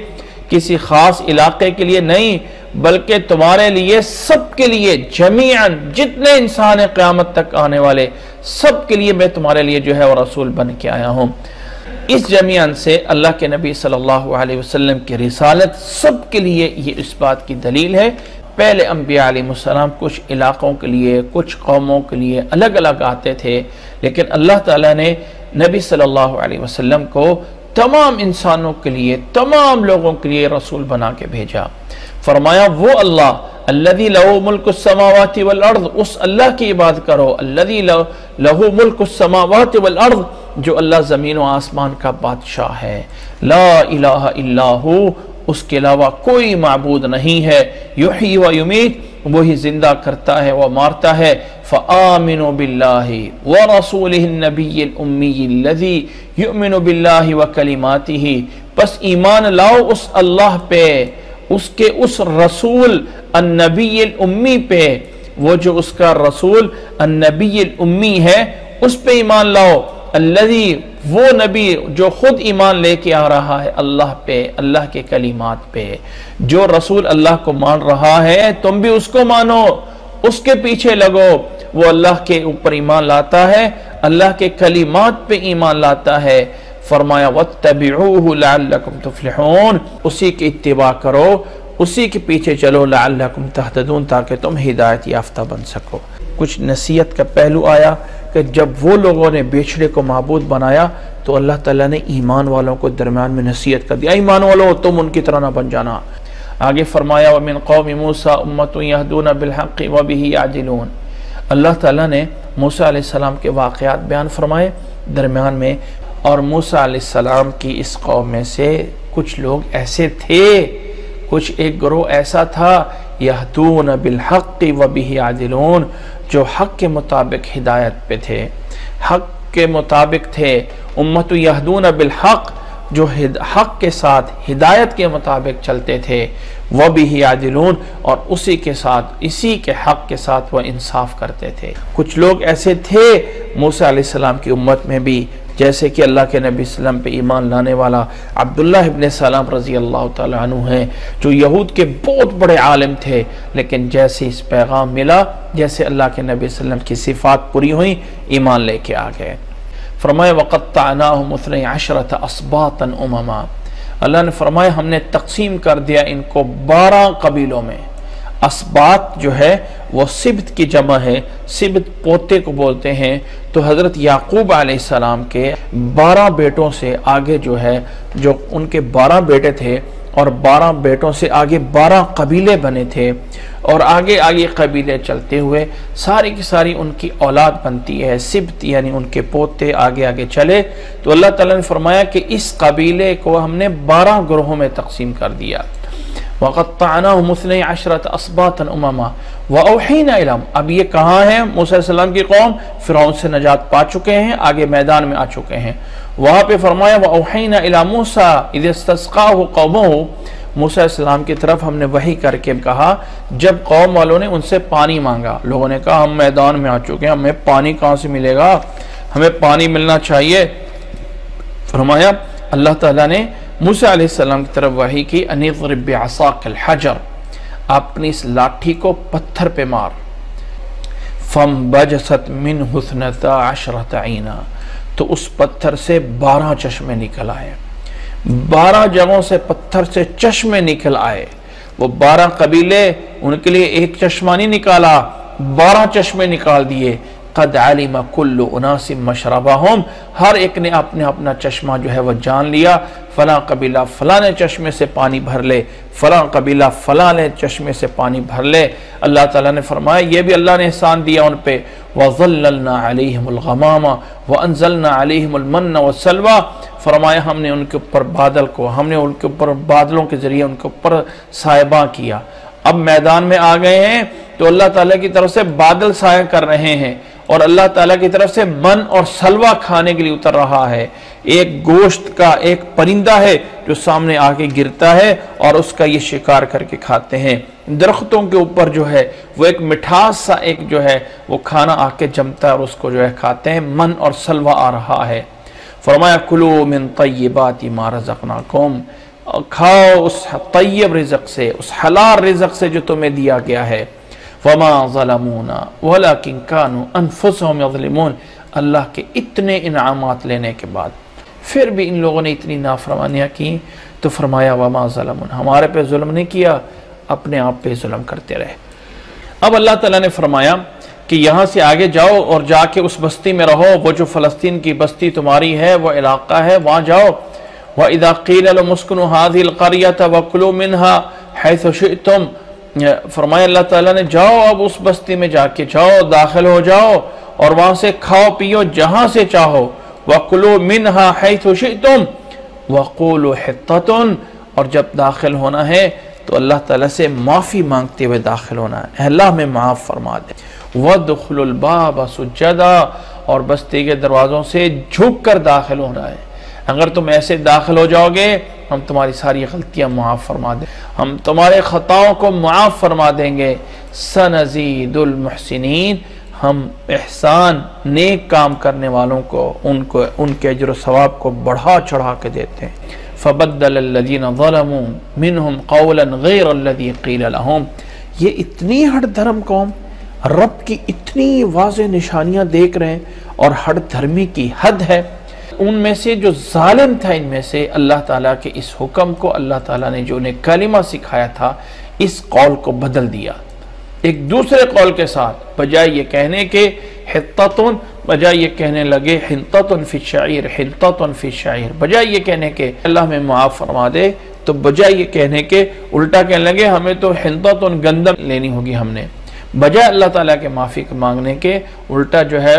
کسی خاص علاقے کے لیے نہیں، بلکہ تمہارے لیے، سب کے لیے، جمیعا جتنے انسان ہیں قیامت تک آنے والے، سب کے لیے میں تمہارے لیے جو ہے وہ رسول بن کے آیا ہوں. اس جمیعاً سے اللہ کے نبی صلی اللہ علیہ وسلم کی رسالت سب کے لیے یہ اس بات کی دلیل ہے. پہلے انبیاء علیہ السلام کچھ علاقوں کے لیے، کچھ قوموں کے لیے الگ الگ آتے تھے، لیکن اللہ تعالیٰ نے نبی صلی اللہ علیہ وسلم کو تمام انسانوں کے لیے، تمام لوگوں کے لیے رسول بنا کے بھیجا. فرمایا وہ اللہ الذی لہ ملک السماوات والارض، اس اللہ کی عبادت کرو، الذی لہ ملک السماوات والارض، جو اللہ زمین و آسمان کا بادشاہ ہے. لا الہ الا ہو، اس کے علاوہ کوئی معبود نہیں ہے. یحیی و یمیت، وہی زندہ کرتا ہے وہ مارتا ہے. فآمنوا باللہ ورسولہ النبی الامی الذی یؤمن باللہ وکلماتہ، پس ایمان لاؤ اس اللہ پہ، اس رسول النبی الامی پہ، وہ جو اس کا رسول النبی الامی ہے اس پہ ایمان لاؤ. الذی، وہ نبی جو خود ایمان لے کے آ رہا ہے اللہ پہ، اللہ کے کلمات پہ. جو رسول اللہ کو مان رہا ہے تم بھی اس کو مانو، اس کے پیچھے لگو. وہ اللہ کے اوپر ایمان لاتا ہے، اللہ کے کلمات پہ ایمان لاتا ہے. فرمایا واتبعوہ لعلکم تفلحون، اسی کی اتباع کرو، اسی کے پیچھے چلو، لعلکم تہتدون، تاکہ تم ہدایت یافتہ بن سکو. کچھ نصیحت کا پہلو آیا کہ جب وہ لوگوں نے بیچڑے کو معبود بنایا تو اللہ تعالیٰ نے ایمان والوں کو درمیان میں نصیحت کر دیا، ایمان والوں تم ان کی طرح نہ بن جانا۔ آگے فرمایا وَمِن قَوْمِ مُوسَىٰ أُمَّةٌ يَهْدُونَ بِالْحَقِّ وَبِهِ يَعْدِلُونَ۔ اللہ تعالیٰ نے موسیٰ علیہ السلام کے واقعات بیان فرمائے درمیان میں، اور موسیٰ علیہ السلام کی اس قوم میں سے کچھ لوگ ایسے تھے، کچھ ایک گروہ ایسا تھا یہدون بالحق وبہ یعدلون، جو حق کے مطابق ہدایت پہ تھے، حق کے مطابق تھے۔ امت یہدون بالحق، جو حق کے ساتھ ہدایت کے مطابق چلتے تھے، وبہ یعدلون، اور اسی کے ساتھ، اسی کے حق کے ساتھ وہ انصاف کرتے تھے۔ کچھ لوگ ایسے تھے موسیٰ علیہ السلام کی امت میں بھی، جیسے کہ اللہ کے نبی صلی اللہ علیہ وسلم پہ ایمان لانے والا عبداللہ ابن سلام رضی اللہ تعالیٰ عنہ ہیں، جو یہود کے بہت بڑے عالم تھے، لیکن جیسے اس پیغام ملا، جیسے اللہ کے نبی صلی اللہ علیہ وسلم کی صفات پوری ہوئیں، ایمان لے کے آ گئے۔ فرمایا وَقَطَّعْنَاهُمْ 12 أَسْبَاطًا أُمَمًا، اللہ نے فرمایا ہم نے تقسیم کر دیا ان کو 12 قبیلوں میں۔ اسباط جو ہے وہ سبت کی جمع ہے، سبت پوتے کو بولتے ہیں، تو حضرت یعقوب علیہ السلام کے 12 بیٹوں سے آگے جو ہے، جو ان کے 12 بیٹے تھے، اور 12 بیٹوں سے آگے 12 قبیلے بنے تھے، اور آگے آگے قبیلے چلتے ہوئے ساری کی ساری ان کی اولاد بنتی ہے، سبت یعنی ان کے پوتے آگے آگے چلے۔ تو اللہ تعالیٰ نے فرمایا کہ اس قبیلے کو ہم نے 12 گروہوں میں تقسیم کر دیا۔ وَقَطَّعْنَاهُمْ 12 أَسْبَاطًا أُمَمًا وَأَوْحَيْنَا إِلَيْهِمْ، اب یہ کہاں ہیں؟ موسیٰ علیہ السلام کی قوم فرعون سے نجات پا چکے ہیں، آگے میدان میں آ چکے ہیں۔ وہاں پہ فرمایا وَأَوْحَيْنَا إِلَى مُوسَىٰ إِذِ اسْتَسْقَاهُ قَوْمُهُ، موسیٰ علیہ السلام کی طرف ہم نے وحی کر کے کہا جب قوم والوں نے ان سے پانی مانگا، لوگوں نے کہا ہم میدان میں آ چکے ہیں، ہمیں پانی کہاں سے ملے گا، ہمیں پانی ملنا چاہیے۔ فرمایا اللہ تعالیٰ نے موسیٰ علیہ السلام کی طرف وحی کی ان اضرب بعصاک الحجر، اپنی اس لاٹھی کو پتھر پہ مار۔ فانبجست منہ 12 عینا، تو اس پتھر سے 12 چشمے نکل آئے، 12 جگہوں سے پتھر سے چشمے نکل آئے۔ وہ 12 قبیلے، ان کے لیے ایک چشمہ نہیں نکالا، 12 چشمے نکال دیے۔ قد علم کل اناس مشربہم، ہر ایک نے اپنے اپنا چشمہ جو ہے وہ جان لیا، فلاں قبیلہ فلاں نے چشمے سے پانی بھر لے، فلاں قبیلہ فلاں نے چشمے سے پانی بھر لے۔ اللہ تعالیٰ نے فرمایا یہ بھی اللہ نے احسان دیا ان پہ، وَظَلَّلْنَا عَلَيْهِمُ الْغَمَامَ وَأَنزَلْنَا عَلَيْهِمُ الْمَنَّ وَالسَّلْوَىٰ، فرمایا ہم نے ان کے اوپر بادل کو، ہم نے ان کے اوپر بادلوں کے ذریعے ان کے اوپر سائباں کیا۔ اب میدان میں آ گئے ہیں تو اللہ تعالیٰ کی طرف سے بادل سایہ کر رہے ہیں، اور اللہ تعالیٰ کی طرف سے من اور سلوہ کھانے کے لیے اتر رہا ہے۔ ایک گوشت کا ایک پرندہ ہے جو سامنے آ کے گرتا ہے اور اس کا یہ شکار کر کے کھاتے ہیں۔ درختوں کے اوپر جو ہے وہ ایک مٹھاس سا ایک جو ہے وہ کھانا آ کے جمتا ہے اور اس کو جو ہے کھاتے ہیں، من اور سلوہ آ رہا ہے۔ فرمایا کلوا من طیبات ما رزقناکم، کھاؤ اس طیب رزق سے، اس حلال رزق سے جو تمہیں دیا گیا ہے۔ وما ظلمونا ولكن كانوا انفسهم يظلمون، اللہ کے اتنے انعامات لینے کے بعد پھر بھی ان لوگوں نے اتنی نافرمانیاں کی، تو فرمایا وما ظلمونا، ہمارے پہ ظلم نہیں کیا، اپنے آپ پہ ظلم کرتے رہے۔ اب اللہ تعالیٰ نے فرمایا کہ یہاں سے آگے جاؤ اور جا کے اس بستی میں رہو، وہ جو فلسطین کی بستی تمہاری ہے، وہ علاقہ ہے، وہاں جاؤ۔ وَإِذَا قِيلَ لَهُمُ اسْكُنُوا هَٰذِهِ الْقَرْيَةَ وَكُلُوا مِنْهَا حَيْثُ شِئْتُمْ، فرمایا اللہ تعالیٰ نے جاؤ اب اس بستی میں جا کے جاؤ، داخل ہو جاؤ اور وہاں سے کھاؤ پیو جہاں سے چاہو۔ وَكُلُوا مِنْهَا حَيْثُ شِئْتُمْ وَقُولُوا حِطَّةٌ، اور جب داخل ہونا ہے تو اللہ تعالیٰ سے معافی مانگتے ہوئے داخل ہونا ہے، اے اللہ میں معاف فرما دے۔ وَادْخُلُوا الْبَابَ سُجَّدًا، اور بستی کے دروازوں سے جھک کر داخل ہونا ہے۔ اگر تم ایسے داخل ہو جاؤ گے ہم تمہاری ساری غلطیاں معاف فرما دیں، ہم تمہارے خطاؤں کو معاف فرما دیں گے۔ سنزید المحسنین، ہم احسان نیک کام کرنے والوں کو ان کے اجر و ثواب کو بڑھا چڑھا کے دیتے ہیں۔ فبدل الذین ظلموا منہم قولا غیر الذی قیل لہم، یہ اتنی ہٹ دھرم قوم رب کی اتنی واضح نشانیاں دیکھ رہے ہیں اور ہٹ دھرمی کی حد ہے۔ ان میں سے جو ظالم تھا ان میں سے اللہ تعالیٰ کے اس حکم کو، اللہ تعالیٰ نے جو انہیں کلمہ سکھایا تھا، اس قول کو بدل دیا۔ ایک دوسرے قول کے ساتھ بجائے یہ کہنے کے حطتن، بجائے یہ کہنے لگے حنطتن فی الشعیر، حنطتن فی الشعیر، بجائے یہ کہنے کے اللہ میں معاف فرما دے، تو بجائے یہ کہنے کے الٹا کہنے لگے ہمیں تو حنطتن گندم لینی ہوگی ہم نے، بجائے اللہ تعالیٰ کے معافی مانگنے کے الٹا جو ہے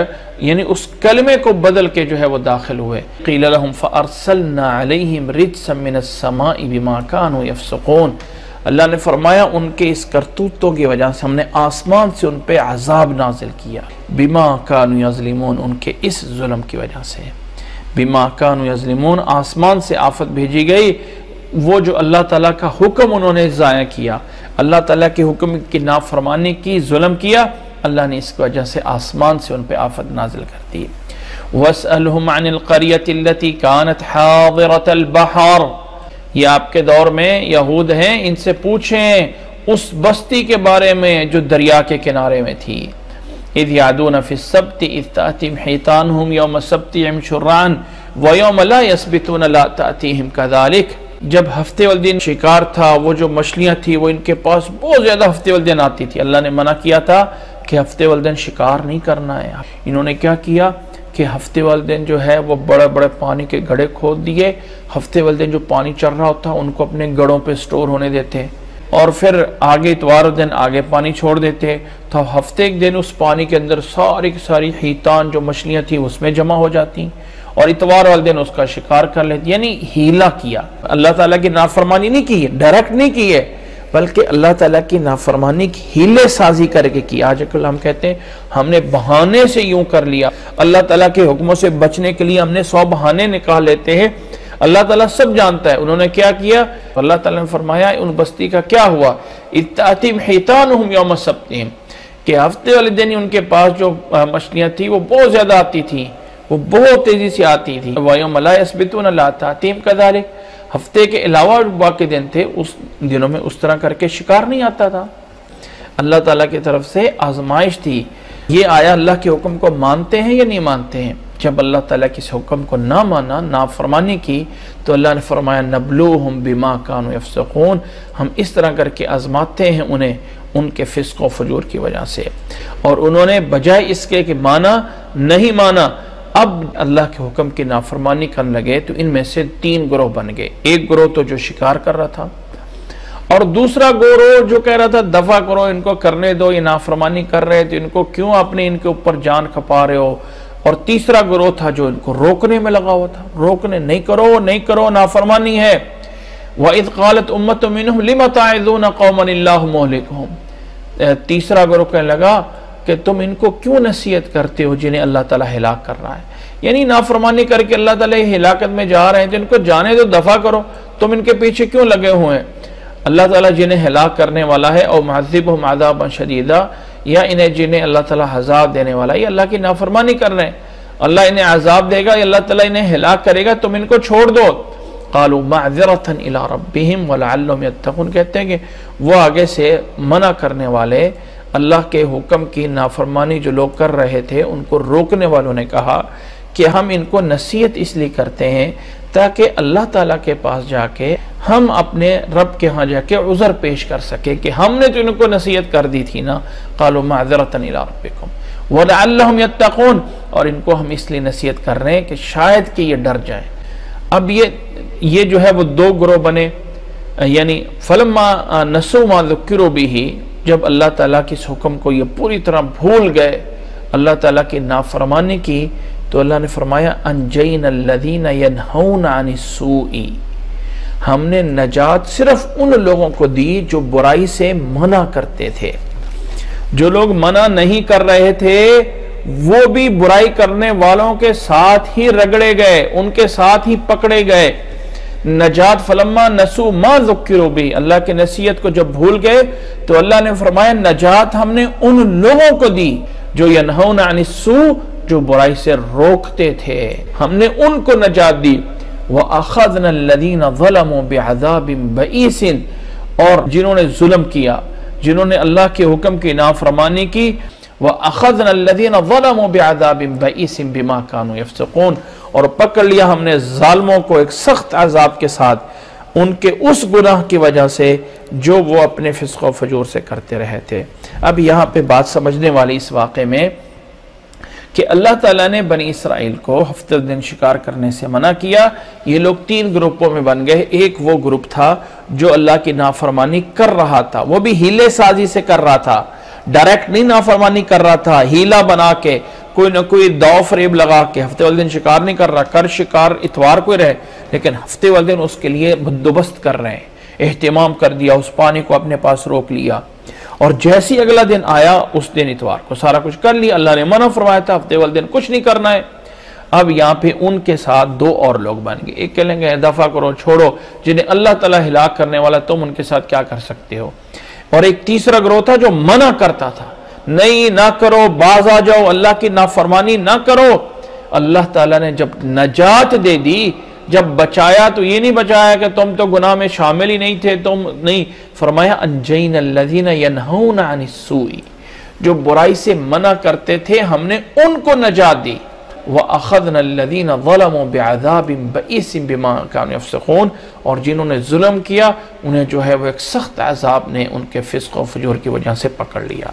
یعنی اس کلمے کو بدل کے جو ہے وہ داخل ہوئے۔ قیل لهم فارسلنا علیہم رجسا من السماء بما كانوا يفسقون، اللہ نے فرمایا ان کے اس کرتوتوں کی وجہ سے ہم نے آسمان سے ان پہ عذاب نازل کیا، بما كانوا يظلمون، ان کے اس ظلم کی وجہ سے، بما كانوا يظلمون، آسمان سے آفت بھیجی گئی، وہ جو اللہ تعالیٰ کا حکم انہوں نے ضائع کیا، اللہ تعالیٰ کے حکم کی نافرمانی کی، ظلم کیا، اللہ نے اس کی وجہ سے آسمان سے ان پہ آفت نازل کر دی۔ وَاسْأَلْهُمْ عَنِ الْقَرْيَةِ الَّتِي كَانَتْ حَاضِرَةَ الْبَحْرِ، یہ آپ کے دور میں یہود ہیں، ان سے پوچھیں اس بستی کے بارے میں جو دریا کے کنارے میں تھی۔ اِذْ يَعْدُونَ فِي السَّبْتِ اِذْ تَأْتِهِمْ حِيتَانُهُمْ يَوْمَ سَبْتِهِمْ شُرَّعًا وَيَوْمَ لَا يَسْبِتُونَ لَا تَأْتِيهِمْ كَذَلِكَ، جب ہفتے والے دن شکار تھا، وہ جو مچھلیاں تھی وہ ان کے پاس بہت زیادہ ہفتے والے دن آتی تھی، اللہ نے منع کیا تھا کہ ہفتے والے دن شکار نہیں کرنا ہے۔ انہوں نے کیا کیا کہ ہفتے والے دن جو ہے وہ بڑے بڑے پانی کے گڑھے کھود دیے، ہفتے والے دن جو پانی چل رہا ہوتا ان کو اپنے گڑھوں پہ سٹور ہونے دیتے، اور پھر آگے اتوار دن آگے پانی چھوڑ دیتے، تو ہفتے ایک دن اس پانی کے اندر ساری کی ساری حیتان جو مچھلیاں تھیں اس میں جمع ہو جاتی، اور اتوار والے دن اس کا شکار کر لیتی، یعنی ہیلا کیا۔ اللہ تعالیٰ کی نافرمانی نہیں کی ہے، ڈائریکٹ نہیں کی ہے، بلکہ اللہ تعالیٰ کی نافرمانی کی ہیلے سازی کر کے کی۔ آج کل ہم کہتے ہیں ہم نے بہانے سے یوں کر لیا، اللہ تعالیٰ کے حکموں سے بچنے کے لیے ہم نے 100 بہانے نکال لیتے ہیں۔ اللہ تعالیٰ سب جانتا ہے انہوں نے کیا کیا۔ اللہ تعالیٰ نے فرمایا ان بستی کا کیا ہوا، اِتَّأْتِهِمْ حِيتَانُهُمْ يَوْمَ سَبْتِهِمْ، کہ ہفتے والے دن ان کے پاس جو مچھلیاں تھی وہ بہت زیادہ آتی تھی، وہ بہت تیزی سے آتی تھی۔ وَيَوْمَ لَا يَسْبِتُونَ لَا تَأْتِيهِمْ كَذَلِكَ، ہفتے کے علاوہ باقی دن تھے اس دنوں میں اس طرح کر کے شکار نہیں آتا تھا۔ اللہ تعالیٰ کی طرف سے آزمائش تھی۔ یہ آیا اللہ کے حکم کو مانتے ہیں یا نہیں مانتے ہیں؟ جب اللہ تعالیٰ کے حکم کو نہ مانا، نافرمانی کی، تو اللہ نے فرمایا نبلوہم بما کانوا یفسقون، ہم اس طرح کر کے آزماتے ہیں انہیں ان کے فسق و فجور کی وجہ سے۔ اور انہوں نے بجائے اس کے کہ مانا نہیں مانا، اب اللہ کے حکم کی نافرمانی کرنے لگے، تو ان میں سے 3 گروہ بن گئے۔ ایک گروہ تو جو شکار کر رہا تھا، اور دوسرا گروہ جو کہہ رہا تھا دفع کرو ان کو، کرنے دو، یہ نافرمانی کر رہے تو ان کو کیوں اپنے ان کے اوپر جان کھپا رہے ہو، اور تیسرا گروہ تھا جو ان کو روکنے میں لگا ہوا تھا، روکنے، نہیں کرو نہیں کرو، نافرمانی ہے۔ وَإِذْ قَالَتْ أُمَّةٌ مِّنْهُمْ لِمَ تَعِظُونَ قَوْمًا اللَّهُ مُهْلِكُهُمْ، تیسرا گروہ کہنے لگا کہ تم ان کو کیوں نصیحت کرتے ہو جنہیں اللہ تعالیٰ ہلاک کر رہا ہے، یعنی نافرمانی کر کے اللہ تعالیٰ ہلاکت میں جا رہے ہیں تو ان کو جانے دو، دفع کرو، تم ان کے پیچھے کیوں لگے ہوئے ہیں۔ اللہ تعالیٰ جنہیں ہلاک کرنے والا ہے، اور معذبہم عذابا شدیدا، یا انہیں جنہیں اللہ تعالیٰ عذاب دینے والا ہے، یہ اللہ کی نافرمانی کر رہے ہیں، اللہ انہیں عذاب دے گا، یا اللہ تعالیٰ انہیں ہلاک کرے گا، تم ان کو چھوڑ دو۔ قالوا معذرة الى ربهم ولعلهم يتقون، کہتے ہیں کہ وہ آگے سے منع کرنے والے، اللہ کے حکم کی نافرمانی جو لوگ کر رہے تھے ان کو روکنے والوں نے کہا کہ ہم ان کو نصیحت اس لیے کرتے ہیں تاکہ اللہ تعالیٰ کے پاس جا کے ہم اپنے رب کے ہاں جا کے عذر پیش کر سکے کہ ہم نے تو ان کو نصیحت کر دی تھی نا۔ قالوا معذرة الى ربكم ولعلهم يتقون، اور ان کو ہم اس لیے نصیحت کر رہے ہیں کہ شاید کہ یہ ڈر جائیں۔ اب یہ جو ہے وہ 2 گروہ بنے، یعنی فلما نسوا ما ذکروا به، جب اللہ تعالیٰ کے اس حکم کو یہ پوری طرح بھول گئے، اللہ تعالیٰ کی نافرمانی کی، تو اللہ نے فرمایا انجینا الذین ینہون عن السوء، ہم نے نجات صرف ان لوگوں کو دی جو برائی سے منع کرتے تھے۔ جو لوگ منع نہیں کر رہے تھے وہ بھی برائی کرنے والوں کے ساتھ ہی رگڑے گئے، ان کے ساتھ ہی پکڑے گئے۔ نجات فلما نسو ما ذکروا بھی، اللہ کی نصیحت کو جب بھول گئے تو اللہ نے فرمایا نجات ہم نے ان لوگوں کو دی جو ینہون عن السوء، جو برائی سے روکتے تھے، ہم نے ان کو نجات دی۔ وَأَخَذْنَا الَّذِينَ ظَلَمُوا بِعَذَابٍ بَئِيسٍ، اور جنہوں نے ظلم کیا، جنہوں نے اللہ کے حکم کی نافرمانی کی، وَأَخَذْنَا الَّذِينَ ظَلَمُوا بِعَذَابٍ بَئِيسٍ بِمَا كَانُوا يَفْسُقُونَ، اور پکڑ لیا ہم نے ظالموں کو ایک سخت عذاب کے ساتھ، ان کے اس گناہ کی وجہ سے جو وہ اپنے فسق و فجور سے کرتے رہے تھے۔ اب یہاں پہ بات سمجھنے والی اس واقعے میں کہ اللہ تعالیٰ نے بنی اسرائیل کو ہفتے دن شکار کرنے سے منع کیا۔ یہ لوگ 3 گروپوں میں بن گئے۔ ایک وہ گروپ تھا جو اللہ کی نافرمانی کر رہا تھا، وہ بھی ہیلے سازی سے کر رہا تھا، ڈائریکٹ نہیں نافرمانی کر رہا تھا، ہیلا بنا کے کوئی نہ کوئی دو فریب لگا کے ہفتے والے دن شکار نہیں کر رہا، کر شکار اتوار کو رہے، لیکن ہفتے والے دن اس کے لیے بندوبست کر رہے ہیں، اہتمام کر دیا، اس پانی کو اپنے پاس روک لیا، اور جیسی اگلا دن آیا اس دن اتوار کو سارا کچھ کر لیا۔ اللہ نے منع فرمایا تھا ہفتے والے دن کچھ نہیں کرنا ہے۔ اب یہاں پہ ان کے ساتھ 2 اور لوگ بن گئے۔ ایک کہیں گے دفع کرو، چھوڑو، جنہیں اللہ تعالیٰ ہلاک کرنے والا، تم ان کے ساتھ کیا کر سکتے ہو۔ اور ایک تیسرا گروہ تھا جو منع کرتا تھا، نہیں نہ کرو، باز آ جاؤ، اللہ کی نافرمانی نہ کرو۔ اللہ تعالیٰ نے جب نجات دے دی، جب بچایا، تو یہ نہیں بچایا کہ تم تو گناہ میں شامل ہی نہیں تھے، تم نہیں، فرمایا انجینا الذین ینہون عن السوء، جو برائی سے منع کرتے تھے ہم نے ان کو نجات دی، وَأَخَذْنَا الَّذِينَ ظَلَمُوا بِعَذَابٍ بَئِيسٍ بِمَا كَانُوا يَفْسِقُونَ، اور جنہوں نے ظلم کیا انہیں جو ہے وہ ایک سخت عذاب نے ان کے فسق و فجور کی وجہ سے پکڑ لیا۔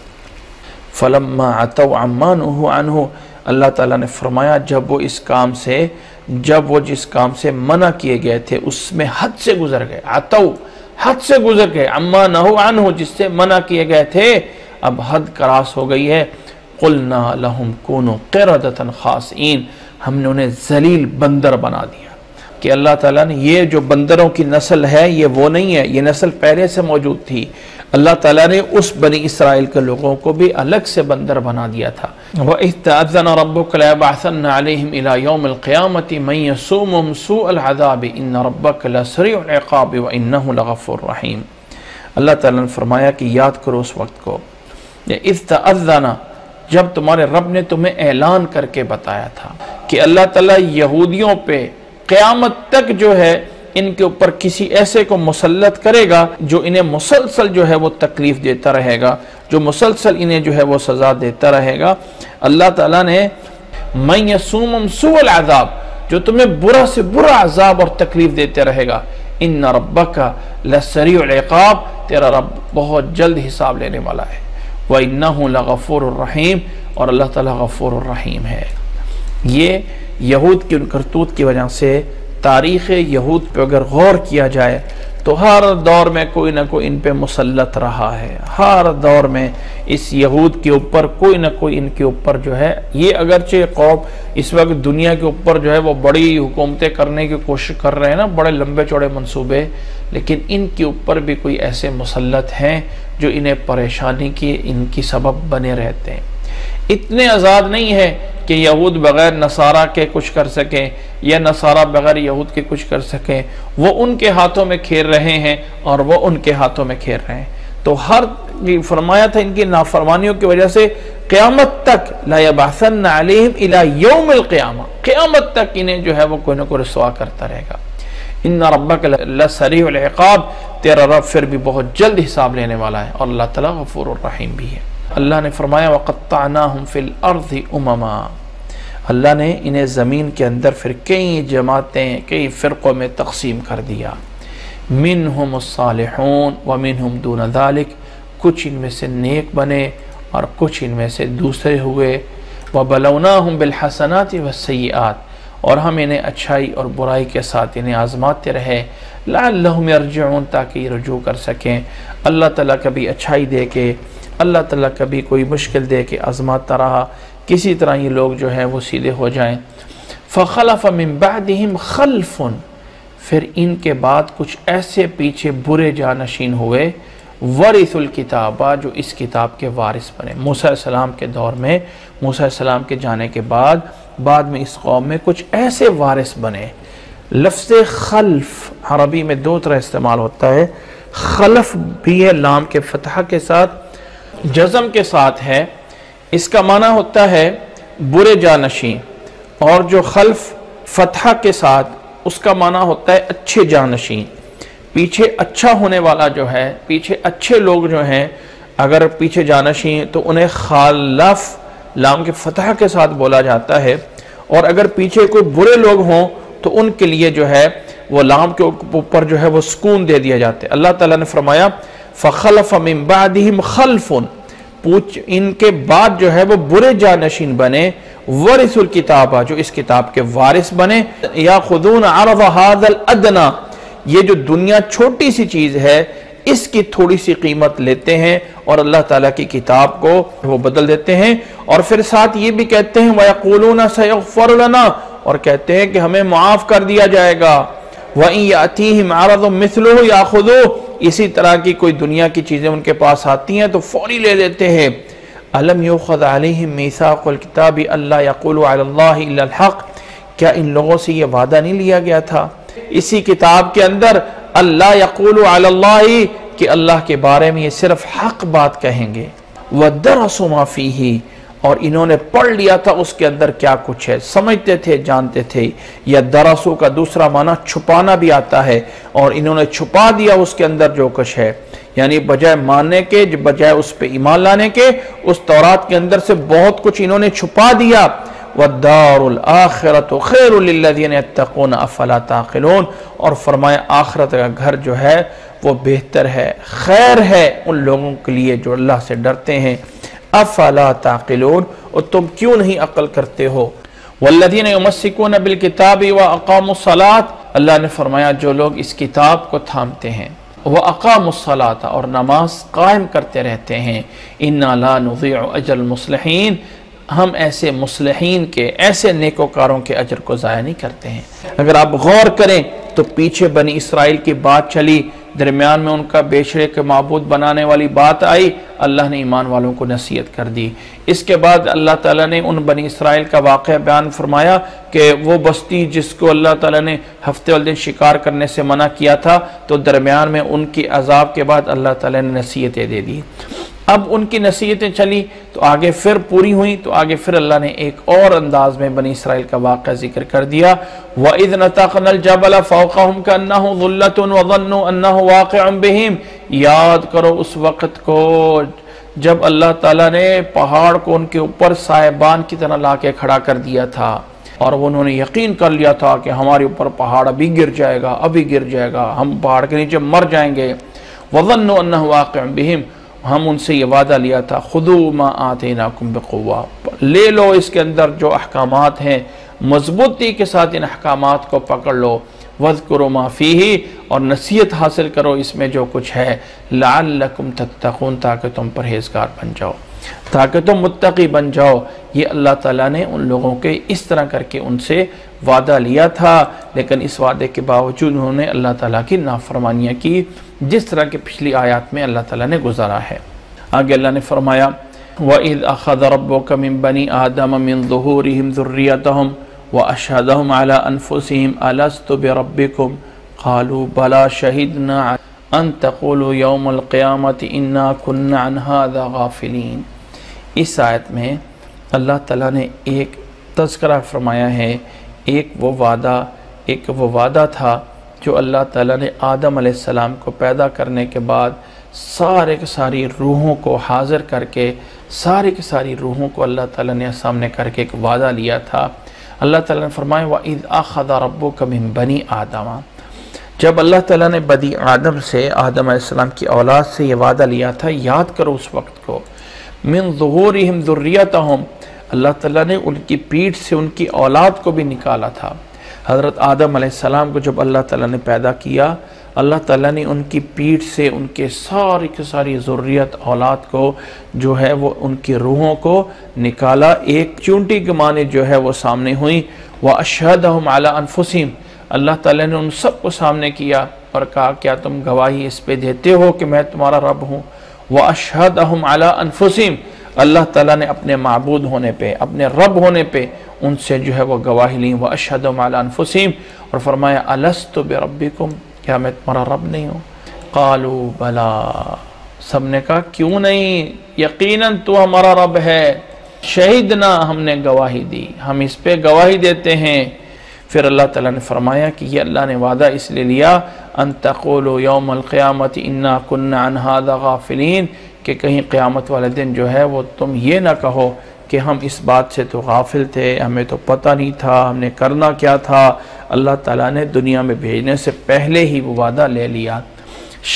فَلَمَّا عَتَوْا عَمَّا نُهُوا عَنْهُ، اللہ تعالیٰ نے فرمایا جب وہ جس کام سے منع کیے گئے تھے اس میں حد سے گزر گئے، عتو حد سے گزر گئے، عما نہوا عنہ جس سے منع کیے گئے تھے، اب حد کراس ہو گئی ہے، قلنا لہم کونوا قردۃ خاسئین، ہم نے انہیں ذلیل بندر بنا دیا۔ کہ اللہ تعالیٰ نے یہ جو بندروں کی نسل ہے یہ وہ نہیں ہے، یہ نسل پہلے سے موجود تھی، اللہ تعالیٰ نے اس بنی اسرائیل کے لوگوں کو بھی الگ سے بندر بنا دیا تھا۔ وَإِذْ تَأَذَّنَ رَبُّكَ لَيَبْعَثَنَّ عَلَيْهِمْ إِلَى يَوْمِ الْقِيَامَةِ مَن يَسُومُهُمْ سُوءَ الْعَذَابِ إِنَّ رَبَّكَ لَسَرِيعُ الْعِقَابِ وَإِنَّهُ لَغَفُورٌ رَحِيمٌ۔ اللہ تعالیٰ نے فرمایا کہ یاد کرو اس وقت کو، اِذْ تَأَذَّنَ، جب تمہارے رب نے تمہیں اعلان کر کے بتایا تھا کہ اللہ تعالیٰ یہودیوں پہ قیامت تک جو ہے ان کے اوپر کسی ایسے کو مسلط کرے گا جو انہیں مسلسل جو ہے وہ تکلیف دیتا رہے گا، جو مسلسل انہیں جو ہے وہ سزا دیتا رہے گا۔ اللہ تعالیٰ نے مَن یَسُومُهُمْ سُوءَ الْعَذَابِ، جو تمہیں برا سے برا عذاب اور تکلیف دیتے رہے گا، إِنَّ رَبَّكَ لَسَرِيعُ الْعِقَابِ، تیرا رب بہت جلد حساب لینے والا ہے، وَإِنَّهُ لَغَفُورٌ الرحیم، اور اللہ تعالیٰ غفور الرحیم ہے۔ یہ یہود کی ان کرتوت کی وجہ سے تاریخ یہود پہ اگر غور کیا جائے تو ہر دور میں کوئی نہ کوئی ان پہ مسلط رہا ہے، ہر دور میں اس یہود کے اوپر کوئی نہ کوئی ان کے اوپر جو ہے، یہ اگرچہ قوم اس وقت دنیا کے اوپر جو ہے وہ بڑی حکومتیں کرنے کی کوشش کر رہے ہیں نا، بڑے لمبے چوڑے منصوبے، لیکن ان کے اوپر بھی کوئی ایسے مسلط ہیں جو انہیں پریشانی کی ان کی سبب بنے رہتے ہیں۔ اتنے آزاد نہیں ہے کہ یہود بغیر نصارہ کے کچھ کر سکیں یا نصارہ بغیر یہود کے کچھ کر سکیں، وہ ان کے ہاتھوں میں کھیر رہے ہیں اور وہ ان کے ہاتھوں میں کھیر رہے ہیں۔ تو ہر فرمایا تھا ان کی نافرمانیوں کی وجہ سے قیامت تک لا یبعثن علیہم الی یوم القیامہ، قیامت تک انہیں جو ہے وہ کوئی نہ کوئی رسوا کرتا رہے گا۔ ان ربک لسریع العقاب، تیرا رب پھر بھی بہت جلد حساب لینے والا ہے، اور اللہ تعالیٰ غفور الرحیم بھی ہے۔ اللہ نے فرمایا وَقَطَّعْنَاهُمْ فِي الْأَرْضِ أُمَمًا، اللہ نے انہیں زمین کے اندر پھر کئی جماعتیں، کئی فرقوں میں تقسیم کر دیا، مِنْهُمُ الصَّالِحُونَ وَمِنْهُمْ دُونَ ذَلِكَ، کچھ ان میں سے نیک بنے اور کچھ ان میں سے دوسرے ہوئے، وَبَلَوْنَاهُمْ بِالْحَسَنَاتِ وَالسَّيِّئَاتِ، اور ہم انہیں اچھائی اور برائی کے ساتھ انہیں آزماتے رہے، لَعَلَّهُمْ يَرْجِعُونَ، تاکہ یہ رجوع کر سکیں۔ اللہ تعالیٰ کبھی اچھائی دے کے، اللہ تعالیٰ کبھی کوئی مشکل دے کے آزماتا رہا، کسی طرح یہ لوگ جو ہیں وہ سیدھے ہو جائیں۔ فَخَلَفَ مِن بَعْدِهِمْ خَلْفٌ، پھر ان کے بعد کچھ ایسے پیچھے برے جانشین ہوئے، وَرِثُوا الْكِتَابَ، جو اس کتاب کے وارث بنے۔ موسیٰ علیہ السلام کے دور میں، موسیٰ علیہ السلام کے جانے کے بعد میں اس قوم میں کچھ ایسے وارث بنے۔ لفظ خلف عربی میں 2 طرح استعمال ہوتا ہے، خلف بھی ہے لام کے فتحہ کے ساتھ، جزم کے ساتھ ہے، اس کا معنی ہوتا ہے برے جانشین، اور جو خلف فتحہ کے ساتھ اس کا معنی ہوتا ہے اچھے جانشین، پیچھے اچھا ہونے والا جو ہے، پیچھے اچھے لوگ جو ہیں، اگر پیچھے جانشین تو انہیں خالف لام کے فتحہ کے ساتھ بولا جاتا ہے، اور اگر پیچھے کوئی برے لوگ ہوں تو ان کے لیے جو ہے وہ لام کے اوپر جو ہے وہ سکون دے دیا جاتا ہے۔ اللہ تعالیٰ نے فرمایا فخلف من بعدہم خلف، ان کے بعد جو ہے وہ برے جانشین بنے، ورث الکتابہ، جو اس کتاب کے وارث بنے، یاخذون عرض ھذا الادنی، یہ جو دنیا چھوٹی سی چیز ہے اس کی تھوڑی سی قیمت لیتے ہیں اور اللہ تعالیٰ کی کتاب کو وہ بدل دیتے ہیں، اور پھر ساتھ یہ بھی کہتے ہیں وَيَقُولُونَ سَيَغْفَرُ لَنَا، اور کہتے ہیں کہ ہمیں معاف کر دیا جائے گا، وَإِن يَأْتِيهِمْ عَرَضٌ مِثْلُهُ يَأْخُذُوهُ، اسی طرح کی کوئی دنیا کی چیزیں ان کے پاس آتی ہیں تو فوری لے لیتے ہیں۔ أَلَمْ يُؤْخَذْ عَلَيْهِمْ مِيثَاقُ الْكِتَابِ أَلَّا يَقُولُوا عَلَى اللَّهِ إِلَّا الْحَقَّ، کیا ان لوگوں سے یہ وعدہ نہیں لیا گیا تھا اسی کتاب کے اندر اللہ یقول علی اللہ، کہ اللہ کے بارے میں یہ صرف حق بات کہیں گے، وَدَرَسُوا مَا فِيهِ، اور انہوں نے پڑھ لیا تھا اس کے اندر کیا کچھ ہے، سمجھتے تھے، جانتے تھے۔ یا درسو کا دوسرا معنی چھپانا بھی آتا ہے، اور انہوں نے چھپا دیا اس کے اندر جو کچھ ہے، یعنی بجائے ماننے کے، بجائے اس پہ ایمان لانے کے، اس تورات کے اندر سے بہت کچھ انہوں نے چھپا دیا۔ وَالدَّارُ الْآخِرَةُ خَيْرٌ لِلَّذِينَ يَتَّقُونَ أَفَلَا تَعْقِلُونَ، اور فرمایا آخرت کا گھر جو ہے وہ بہتر ہے، خیر ہے ان لوگوں کے لیے جو اللہ سے ڈرتے ہیں۔ افلا تعقلون، اور تم کیوں نہیں عقل کرتے ہو۔ والذین یمسکون بالکتاب واقاموا الصلاۃ، اللہ نے فرمایا جو لوگ اس کتاب کو تھامتے ہیں، واقاموا الصلاۃ، اور نماز قائم کرتے رہتے ہیں، انا لا نضیع اجر المصلحین، ہم ایسے مصلحین کے، ایسے نیکوکاروں کے اجر کو ضائع نہیں کرتے ہیں۔ اگر آپ غور کریں تو پیچھے بنی اسرائیل کی بات چلی، درمیان میں ان کا بے شریک معبود بنانے والی بات آئی، اللہ نے ایمان والوں کو نصیحت کر دی۔ اس کے بعد اللہ تعالیٰ نے ان بنی اسرائیل کا واقعہ بیان فرمایا کہ وہ بستی جس کو اللہ تعالیٰ نے ہفتے والے دن شکار کرنے سے منع کیا تھا، تو درمیان میں ان کی عذاب کے بعد اللہ تعالیٰ نے نصیحتیں دے دی۔ اب ان کی نصیحتیں چلی تو آگے پھر پوری ہوئیں، تو آگے پھر اللہ نے ایک اور انداز میں بنی اسرائیل کا واقعہ ذکر کر دیا۔ وَإِذْ نَتَقْنَا الْجَبَلَ فَوْقَهُمْ كَأَنَّهُ ظُلَّةٌ وَظَنُّوا أَنَّهُ وَاقِعٌ بِهِمْ، یاد کرو اس وقت کو جب اللہ تعالیٰ نے پہاڑ کو ان کے اوپر سائبان کی طرح لا کے کھڑا کر دیا تھا، اور انہوں نے یقین کر لیا تھا کہ ہمارے اوپر پہاڑ ابھی گر جائے گا، ابھی گر جائے گا، ہم پہاڑ کے نیچے مر جائیں گے۔ وَظَنُّوا أَنَّهُ وَاقِعٌ بِهِمْ، ہم ان سے یہ وعدہ لیا تھا خُذُوا مَا آتَيْنَاكُمْ بِقُوَّةٍ، لے لو اس کے اندر جو احکامات ہیں، مضبوطی کے ساتھ ان احکامات کو پکڑ لو، وَاذْكُرُوا مَا فِيهِ، اور نصیحت حاصل کرو اس میں جو کچھ ہے، لَعَلَّكُمْ تَتَّقُونَ، تاکہ تم پرہیزگار بن جاؤ، تاکہ تم متقی بن جاؤ۔ یہ اللہ تعالیٰ نے ان لوگوں کے اس طرح کر کے ان سے وعدہ لیا تھا، لیکن اس وعدے کے باوجود انہوں نے اللہ تعالیٰ کی نافرمانیاں کی، جس طرح کے پچھلی آیات میں اللہ تعالیٰ نے گزارا ہے۔ آگے اللہ نے فرمایا وَإِذْ أَخَذَ رَبُّكَ مِنْ بَنِي آدَمَ مِنْ ظُهُورِهِمْ ذُرِّيَّتَهُمْ وَأَشْهَدَهُمْ عَلَىٰ أَنفُسِهِمْ أَلَسْتُ بِرَبِّكُمْ قَالُوا بَلَىٰ شَهِدْنَا أَن تَقُولُوا يَوْمَ الْقِيَامَةِ إِنَّا كُنَّا عَنْ هَٰذَا غَافِلِينَ۔ اس آیت میں اللہ تعالیٰ نے ایک تذکرہ فرمایا ہے، ایک وہ وعدہ تھا جو اللہ تعالیٰ نے آدم علیہ السلام کو پیدا کرنے کے بعد ساری روحوں کو حاضر کر کے، ساری روحوں کو اللہ تعالیٰ نے سامنے کر کے ایک وعدہ لیا تھا۔ اللہ تعالیٰ نے فرمایا وَإِذْ أَخَذَ رَبُّكَ مِنْ بَنِي آدَمَ، جب اللہ تعالیٰ نے بنی آدم سے، آدم علیہ السلام کی اولاد سے یہ وعدہ لیا تھا، یاد کرو اس وقت کو، مِنْ ظُهُورِهِمْ ذُرِّيَّتَهُمْ، اللہ تعالیٰ نے ان کی پیٹھ سے ان کی اولاد کو بھی نکالا تھا۔ حضرت آدم علیہ السلام کو جب اللہ تعالیٰ نے پیدا کیا، اللہ تعالیٰ نے ان کی پیٹھ سے ان کے ساری ذریت اولاد کو جو ہے وہ ان کی روحوں کو نکالا، ایک چونٹی کے معنی جو ہے وہ سامنے ہوئی۔ وَأَشْهَدَهُمْ عَلَىٰ أَنفُسِهِمْ، اللہ تعالیٰ نے ان سب کو سامنے کیا اور کہا کیا تم گواہی اس پہ دیتے ہو کہ میں تمہارا رب ہوں۔ وَأَشْهَدَهُمْ عَلَىٰ أَنفُسِهِمْ، اللہ تعالیٰ نے اپنے معبود ہونے پہ، اپنے رب ہونے پہ ان سے جو ہے وہ گواہی لیں۔ وَأَشْهَدُهُمْ عَلَىٰ أَنفُسِهِمْ، اور فرمایا أَلَسْتُ بِرَبِّكُمْ، کیا میں تمہارا رب نہیں ہوں؟ قَالُوا بَلَىٰ، سب نے کہا کیوں نہیں، یقیناً تو ہمارا رب ہے، شہیدنا، ہم نے گواہی دی، ہم اس پہ گواہی دیتے ہیں۔ پھر اللہ تعالیٰ نے فرمایا کہ یہ اللہ نے وعدہ اس لیے لیا ان تقولوا یوم القیامت انا كنا عن هذا غافلین، کہ کہیں قیامت والے دن جو ہے وہ تم یہ نہ کہو کہ ہم اس بات سے تو غافل تھے، ہمیں تو پتہ نہیں تھا ہم نے کرنا کیا تھا۔ اللہ تعالیٰ نے دنیا میں بھیجنے سے پہلے ہی وہ وعدہ لے لیا۔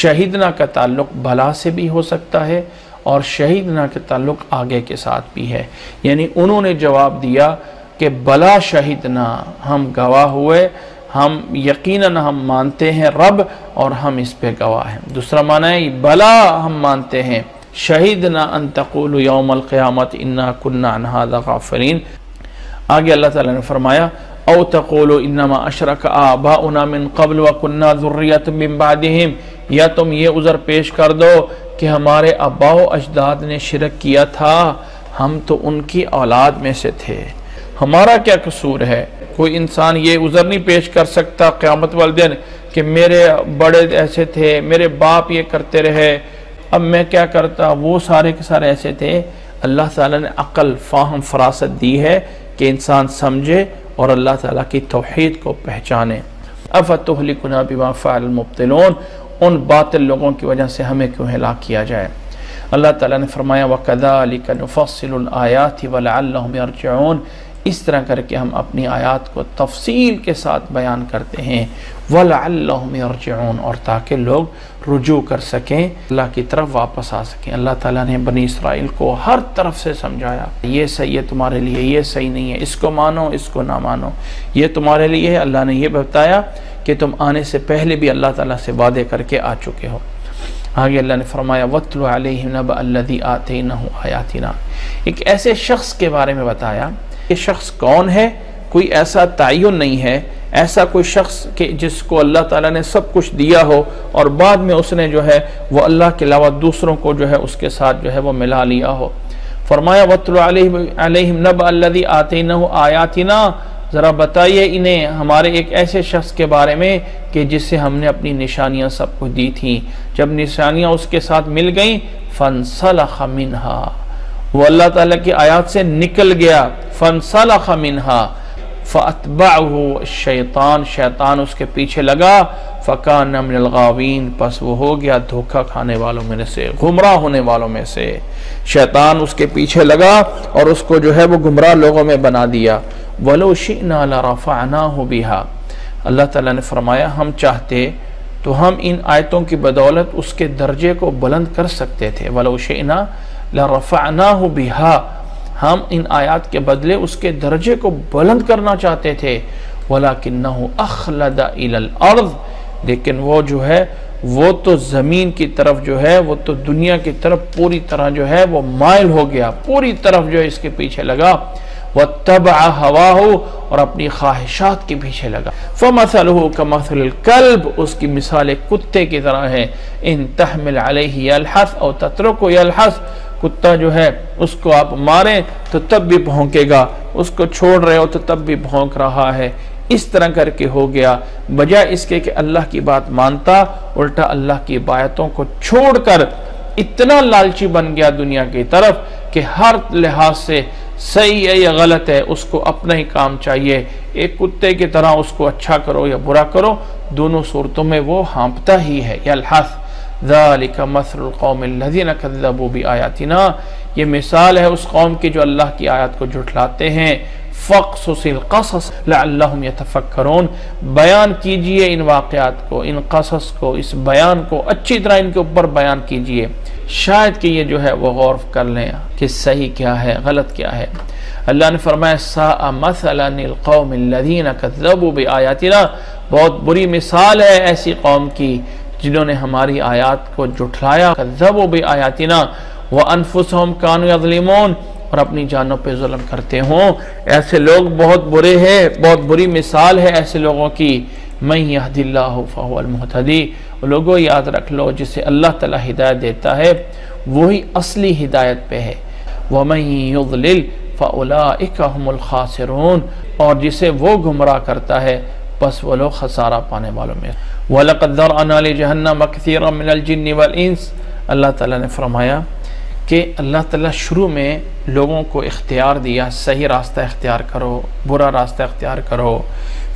شہیدنا کا تعلق بلا سے بھی ہو سکتا ہے اور شہیدنا کا تعلق آگے کے ساتھ بھی ہے، یعنی انہوں نے جواب دیا کہ بلا شہیدنا، ہم گواہ ہوئے، ہم یقیناً ہم مانتے ہیں رب اور ہم اس پہ گواہ ہیں۔ دوسرا معنی ہے بلا ہم مانتے ہیں، شہیدنا ان تقولوا یوم القیامت انا کنا عن ھذا غافلین۔ آگے اللہ تعالیٰ نے فرمایا او تقولوا انما اشرک آباؤنا من قبل وکنا ذریۃ من بعدہم، یا تم یہ عذر پیش کر دو کہ ہمارے آباء و اجداد نے شرک کیا تھا، ہم تو ان کی اولاد میں سے تھے، ہمارا کیا قصور ہے؟ کوئی انسان یہ عذر نہیں پیش کر سکتا قیامت والے دن کہ میرے بڑے ایسے تھے، میرے باپ یہ کرتے رہے، اب میں کیا کرتا، وہ سارے کے سارے ایسے تھے۔ اللہ تعالیٰ نے عقل، فہم، فراست دی ہے کہ انسان سمجھے اور اللہ تعالیٰ کی توحید کو پہچانے۔ افتہلکنا بما فعل المبطلون، ان باطل لوگوں کی وجہ سے ہمیں کیوں ہلاک کیا جائے۔ اللہ تعالیٰ نے فرمایا وَكَذَلِكَ نُفَصِّلُ الْآيَاتِ وَلَعَلَّهُمْ يَرْجِعُونَ، اس طرح کر کے ہم اپنی آیات کو تفصیل کے ساتھ بیان کرتے ہیں، وَلَعَلَّهُمْ يَرْجِعُونَ، اور تاکہ لوگ رجوع کر سکیں، اللہ کی طرف واپس آ سکیں۔ اللہ تعالیٰ نے بنی اسرائیل کو ہر طرف سے سمجھایا، یہ صحیح ہے تمہارے لیے، یہ صحیح نہیں ہے، اس کو مانو، اس کو نہ مانو، یہ تمہارے لیے ہے۔ اللہ نے یہ بتایا کہ تم آنے سے پہلے بھی اللہ تعالیٰ سے وعدے کر کے آ چکے ہو۔ آگے اللہ نے فرمایا وَاتْلُ عَلَيْهِمْ نَبَأَ الَّذِي آتَيْنَاهُ آيَاتِنَا، ایک ایسے شخص کے بارے میں بتایا۔ یہ شخص کون ہے؟ کوئی ایسا تعین نہیں ہے، ایسا کوئی شخص کہ جس کو اللہ تعالیٰ نے سب کچھ دیا ہو اور بعد میں اس نے جو ہے وہ اللہ کے علاوہ دوسروں کو جو ہے اس کے ساتھ جو ہے وہ ملا لیا ہو۔ فرمایا وَاتْلُ عَلَيْهِمْ نَبَأَ الَّذِي آتَيْنَاهُ آيَاتِنَا، ذرا بتائیے انہیں ہمارے ایک ایسے شخص کے بارے میں کہ جس سے ہم نے اپنی نشانیاں سب کچھ دی تھیں، جب نشانیاں اس کے ساتھ مل گئیں فَانْسَلَخَ مِنْهَا، وہ اللہ تعالیٰ کی آیات سے نکل گیا، فَانْسَلَخَ مِنْهَا فَأَتْبَعُهُ الشَّيْطَانُ، شیطان اس کے پیچھے لگا، فَكَانَ مِنَ الْغَاوِينَ، پس وہ ہو گیا دھوکہ کھانے والوں میں سے، گمراہ ہونے والوں میں سے۔ شیطان اس کے پیچھے لگا اور اس کو جو ہے وہ گمراہ لوگوں میں بنا دیا۔ وَلَوْ شِئْنَا لَرَفَعْنَاهُ بِهَا، اللہ تعالیٰ نے فرمایا ہم چاہتے تو ہم ان آیتوں کی بدولت اس کے درجے کو بلند کر سکتے تھے۔ وَلَوْ شِئْنَا لَرَفَعْنَاهُ بِهَا، ہم ان آیات کے بدلے اس کے درجے کو بلند کرنا چاہتے تھے۔ وَلَكِنَّهُ أَخْلَدَ إِلَى الْأَرْضِ، لیکن وہ جو ہے وہ تو زمین کی طرف جو ہے، وہ تو دنیا کی طرف پوری طرح جو ہے وہ مائل ہو گیا، پوری طرف جو ہے اس کے پیچھے لگا۔ وَاتَّبَعَ هَوَاهُ، اور اپنی خواہشات کے پیچھے لگا۔ فَمَثَلُهُ كَمَثَلِ الْكَلْبِ، اس کی مثال ایک کتے کی طرح ہے۔ إِن تَحْمِلْ عَلَيْهِ يَلْحَثْ أَوْ تَتْرُكْهُ يَلْحَثْ، کتا جو ہے اس کو آپ ماریں تو تب بھی بھونکے گا، اس کو چھوڑ رہے ہو تو تب بھی بھونک رہا ہے۔ اس طرح کر کے ہو گیا، بجائے اس کے کہ اللہ کی بات مانتا، الٹا اللہ کی باتوں کو چھوڑ کر اتنا لالچی بن گیا دنیا کی طرف کہ ہر لحاظ سے صحیح ہے یا غلط ہے اس کو اپنا ہی کام چاہیے۔ ایک کتے کی طرح اس کو اچھا کرو یا برا کرو، دونوں صورتوں میں وہ ہانپتا ہی ہے۔ یلحث ذالک مثل القوم الذین کذبوا بآیاتنا، یہ مثال ہے اس قوم کی جو اللہ کی آیات کو جھٹلاتے ہیں۔ فَقْصُصِ الْقَصَصِ لَعَلَّهُمْ يَتَفَكَّرُونَ، بیان کیجئے ان واقعات کو، ان قصص کو، اس بیان کو اچھی طرح ان کے اوپر بیان کیجئے، شاید کہ یہ جو ہے وہ غور کر لیں کہ صحیح کیا ہے، غلط کیا ہے۔ اللہ نے فرمایا سَاءَ مَثَلًا الْقَوْمِ الَّذِينَ كَذَّبُوا بِآيَاتِنَا، بہت بری مثال ہے ایسی قوم کی جنہوں نے ہماری آیات کو جھٹلایا۔ كَذَّبُوا بِآيَاتِنَا وَأَنفُسَهُمْ كَانُوا يَظْلِمُونَ، اور اپنی جانوں پہ ظلم کرتے ہوں۔ ایسے لوگ بہت برے ہیں، بہت بری مثال ہے ایسے لوگوں کی۔ مَن يَهْدِ اللَّهُ فَهُوَ الْمُهْتَدِي، لوگوں یاد رکھ لو جسے اللہ تعالی ہدایت دیتا ہے وہی اصلی ہدایت پہ ہے۔ وَمَن يُضْلِلْ فَأُولَئِكَ هُمُ الْخَاسِرُونَ، اور جسے وہ گمراہ کرتا ہے بس وہ لوگ خسارہ پانے والوں میں۔ وَلَقَدْ ذَرَأْنَا لِجَهَنَّمَ كَثِيرًا مِنَ الْجِنِّ وَالْإِنسِ، اللہ تعالیٰ نے فرمایا کہ اللہ تعالیٰ شروع میں لوگوں کو اختیار دیا، صحیح راستہ اختیار کرو، برا راستہ اختیار کرو۔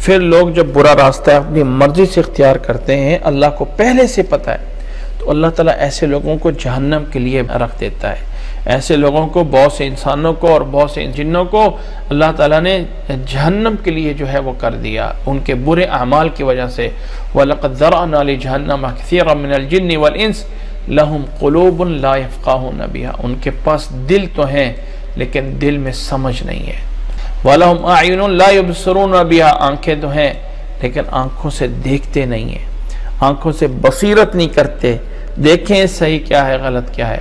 پھر لوگ جب برا راستہ اپنی مرضی سے اختیار کرتے ہیں، اللہ کو پہلے سے پتہ ہے، تو اللہ تعالیٰ ایسے لوگوں کو جہنم کے لیے رکھ دیتا ہے۔ ایسے لوگوں کو، بہت سے انسانوں کو اور بہت سے جنوں کو اللہ تعالیٰ نے جہنم کے لیے جو ہے وہ کر دیا ان کے برے اعمال کی وجہ سے۔ وَلَقَدْ ذَرَأْنَا لِجَهَنَّمَ كَثِيرًا مِنَ الْجِنِّ وَالْإِنسِ لَهُمْ قُلُوبٌ لَا يَفْقَهُونَ بِهَا، ان کے پاس دل تو ہیں لیکن دل میں سمجھ نہیں ہے۔ وَلَهُمْ أَعْيُنٌ لَا يُبْصِرُونَ بِهَا، آنکھیں تو ہیں لیکن آنکھوں سے دیکھتے نہیں ہیں، آنکھوں سے بصیرت نہیں کرتے، دیکھیں صحیح کیا ہے غلط کیا ہے۔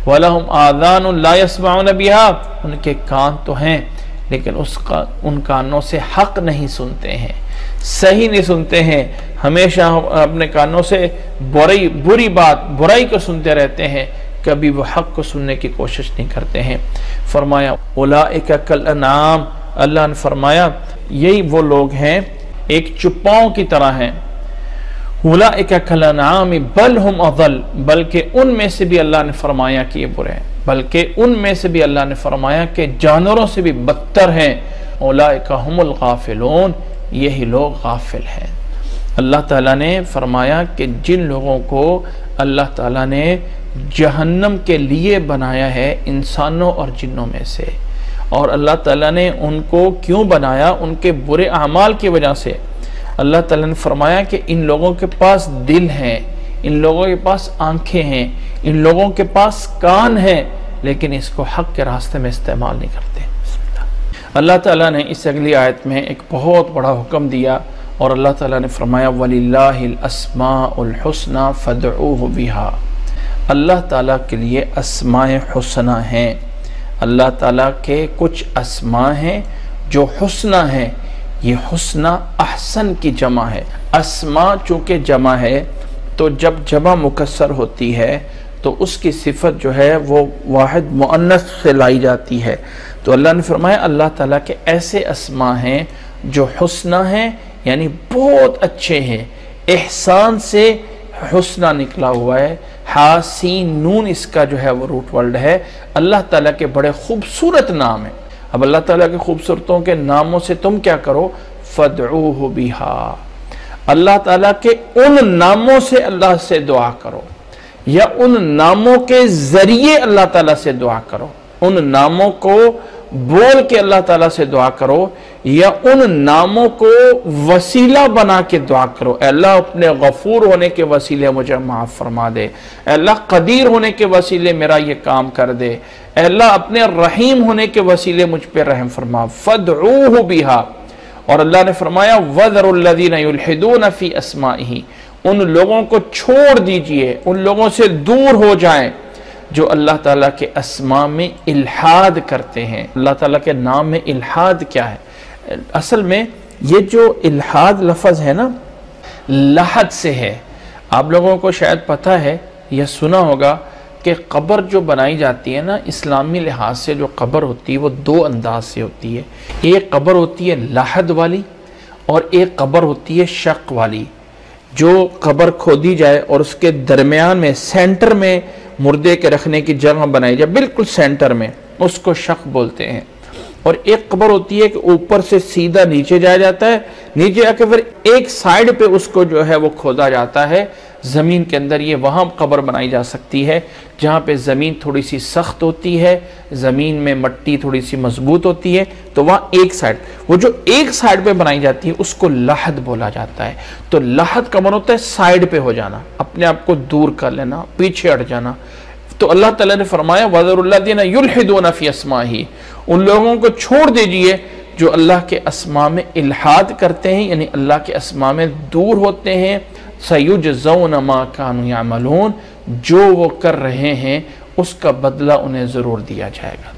وَلَهُمْ آذَانٌ لَا يَسْمَعُونَ بِهَا، ان کے کان تو ہیں لیکن ان کانوں سے حق نہیں سنتے ہیں، صحیح نہیں سنتے ہیں، ہمیشہ اپنے کانوں سے برائی کو سنتے رہتے ہیں، کبھی وہ حق کو سننے کی کوشش نہیں کرتے ہیں۔ فرمایا اولئک کالانعام، اللہ نے فرمایا یہی وہ لوگ ہیں ایک چپاؤں کی طرح ہیں۔ اولئک کالانعام بل هم اضل، بلکہ ان میں سے بھی اللہ نے فرمایا کہ یہ برے ہیں، بلکہ ان میں سے بھی اللہ نے فرمایا کہ جانوروں سے بھی بدتر ہیں۔ اولئک هم الغافلون، یہی لوگ غافل ہیں۔ اللہ تعالیٰ نے فرمایا کہ جن لوگوں کو اللہ تعالیٰ نے جہنم کے لیے بنایا ہے انسانوں اور جنوں میں سے، اور اللہ تعالیٰ نے ان کو کیوں بنایا؟ ان کے برے اعمال کی وجہ سے۔ اللہ تعالیٰ نے فرمایا کہ ان لوگوں کے پاس دل ہیں، ان لوگوں کے پاس آنکھیں ہیں، ان لوگوں کے پاس کان ہیں، لیکن اس کو حق کے راستے میں استعمال نہیں کرتے۔ اللہ تعالیٰ نے اس اگلی آیت میں ایک بہت بڑا حکم دیا، اور اللہ تعالیٰ نے فرمایا وَلِلَّهِ الْأَسْمَاءُ الْحُسْنَى فَادْعُوهُ بِهَا، اللہ تعالیٰ کے لیے اسماء حسنہ ہیں۔ اللہ تعالیٰ کے کچھ اسماء ہیں جو حسنہ ہیں، یہ حسنہ احسن کی جمع ہے۔ اسماء چونکہ جمع ہے تو جب جمع مکسر ہوتی ہے تو اس کی صفت جو ہے وہ واحد مؤنث سے لائی جاتی ہے۔ تو اللہ نے فرمایا اللہ تعالیٰ کے ایسے اسماء ہیں جو حسنہ ہیں، یعنی بہت اچھے ہیں، احسان سے حسنہ نکلا ہوا ہے، ہا سین نون اس کا جو ہے وہ روٹ ورڈ ہے۔ اللہ تعالیٰ کے بڑے خوبصورت نام ہیں۔ اب اللہ تعالیٰ کے خوبصورتوں کے ناموں سے تم کیا کرو؟ فَادْعُوهُ بِهَا، اللہ تعالیٰ کے ان ناموں سے اللہ سے دعا کرو، یا ان ناموں کے ذریعے اللہ تعالیٰ سے دعا کرو، ان ناموں کو بول کے اللہ تعالیٰ سے دعا کرو، یا ان ناموں کو وسیلہ بنا کے دعا کرو۔ اے اللہ اپنے غفور ہونے کے وسیلے مجھے معاف فرما دے، اے اللہ قدیر ہونے کے وسیلے میرا یہ کام کر دے، اے اللہ اپنے رحیم ہونے کے وسیلے مجھ پہ رحم فرما۔ فَادْعُوهُ بِهَا، اور اللہ نے فرمایا وَذَرُوا الَّذِينَ يُلْحِدُونَ فِي أَسْمَائِهِ، ان لوگوں کو چھوڑ دیجئے، ان لوگوں سے دور ہو جائیں جو اللہ تعالیٰ کے اسماء میں الحاد کرتے ہیں۔ اللہ تعالیٰ کے نام میں الحاد کیا ہے؟ اصل میں یہ جو الحاد لفظ ہے نا، لحد سے ہے۔ آپ لوگوں کو شاید پتہ ہے یا سنا ہوگا کہ قبر جو بنائی جاتی ہے نا، اسلامی لحاظ سے جو قبر ہوتی ہے وہ دو انداز سے ہوتی ہے۔ ایک قبر ہوتی ہے لحد والی، اور ایک قبر ہوتی ہے شق والی۔ جو قبر کھودی جائے اور اس کے درمیان میں سینٹر میں مردے کے رکھنے کی جگہ بنائی جائے، بالکل سینٹر میں، اس کو شق بولتے ہیں۔ اور ایک قبر ہوتی ہے کہ اوپر سے سیدھا نیچے جایا جاتا ہے، نیچے آ کے پھر ایک سائیڈ پہ اس کو جو ہے وہ کھودا جاتا ہے زمین کے اندر۔ یہ وہاں قبر بنائی جا سکتی ہے جہاں پہ زمین تھوڑی سی سخت ہوتی ہے، زمین میں مٹی تھوڑی سی مضبوط ہوتی ہے، تو وہاں ایک سائیڈ، وہ جو ایک سائیڈ پہ بنائی جاتی ہے اس کو لحد بولا جاتا ہے۔ تو لحد کا معنی ہوتا ہے سائیڈ پہ ہو جانا، اپنے آپ کو دور کر لینا، پیچھے ہٹ جانا۔ تو اللہ تعالیٰ نے فرمایا وَذَرُوا الَّذِينَ يُلْحِدُونَ فِي أَسْمَائِهِ، ان لوگوں کو چھوڑ دیجئے جو اللہ کے اسماء میں الحاد کرتے ہیں، یعنی اللہ کے اسماء میں دور ہوتے ہیں۔ سَيُجْزَوْنَ مَا كَانُوا يَعْمَلُونَ، جو وہ کر رہے ہیں اس کا بدلہ انہیں ضرور دیا جائے گا۔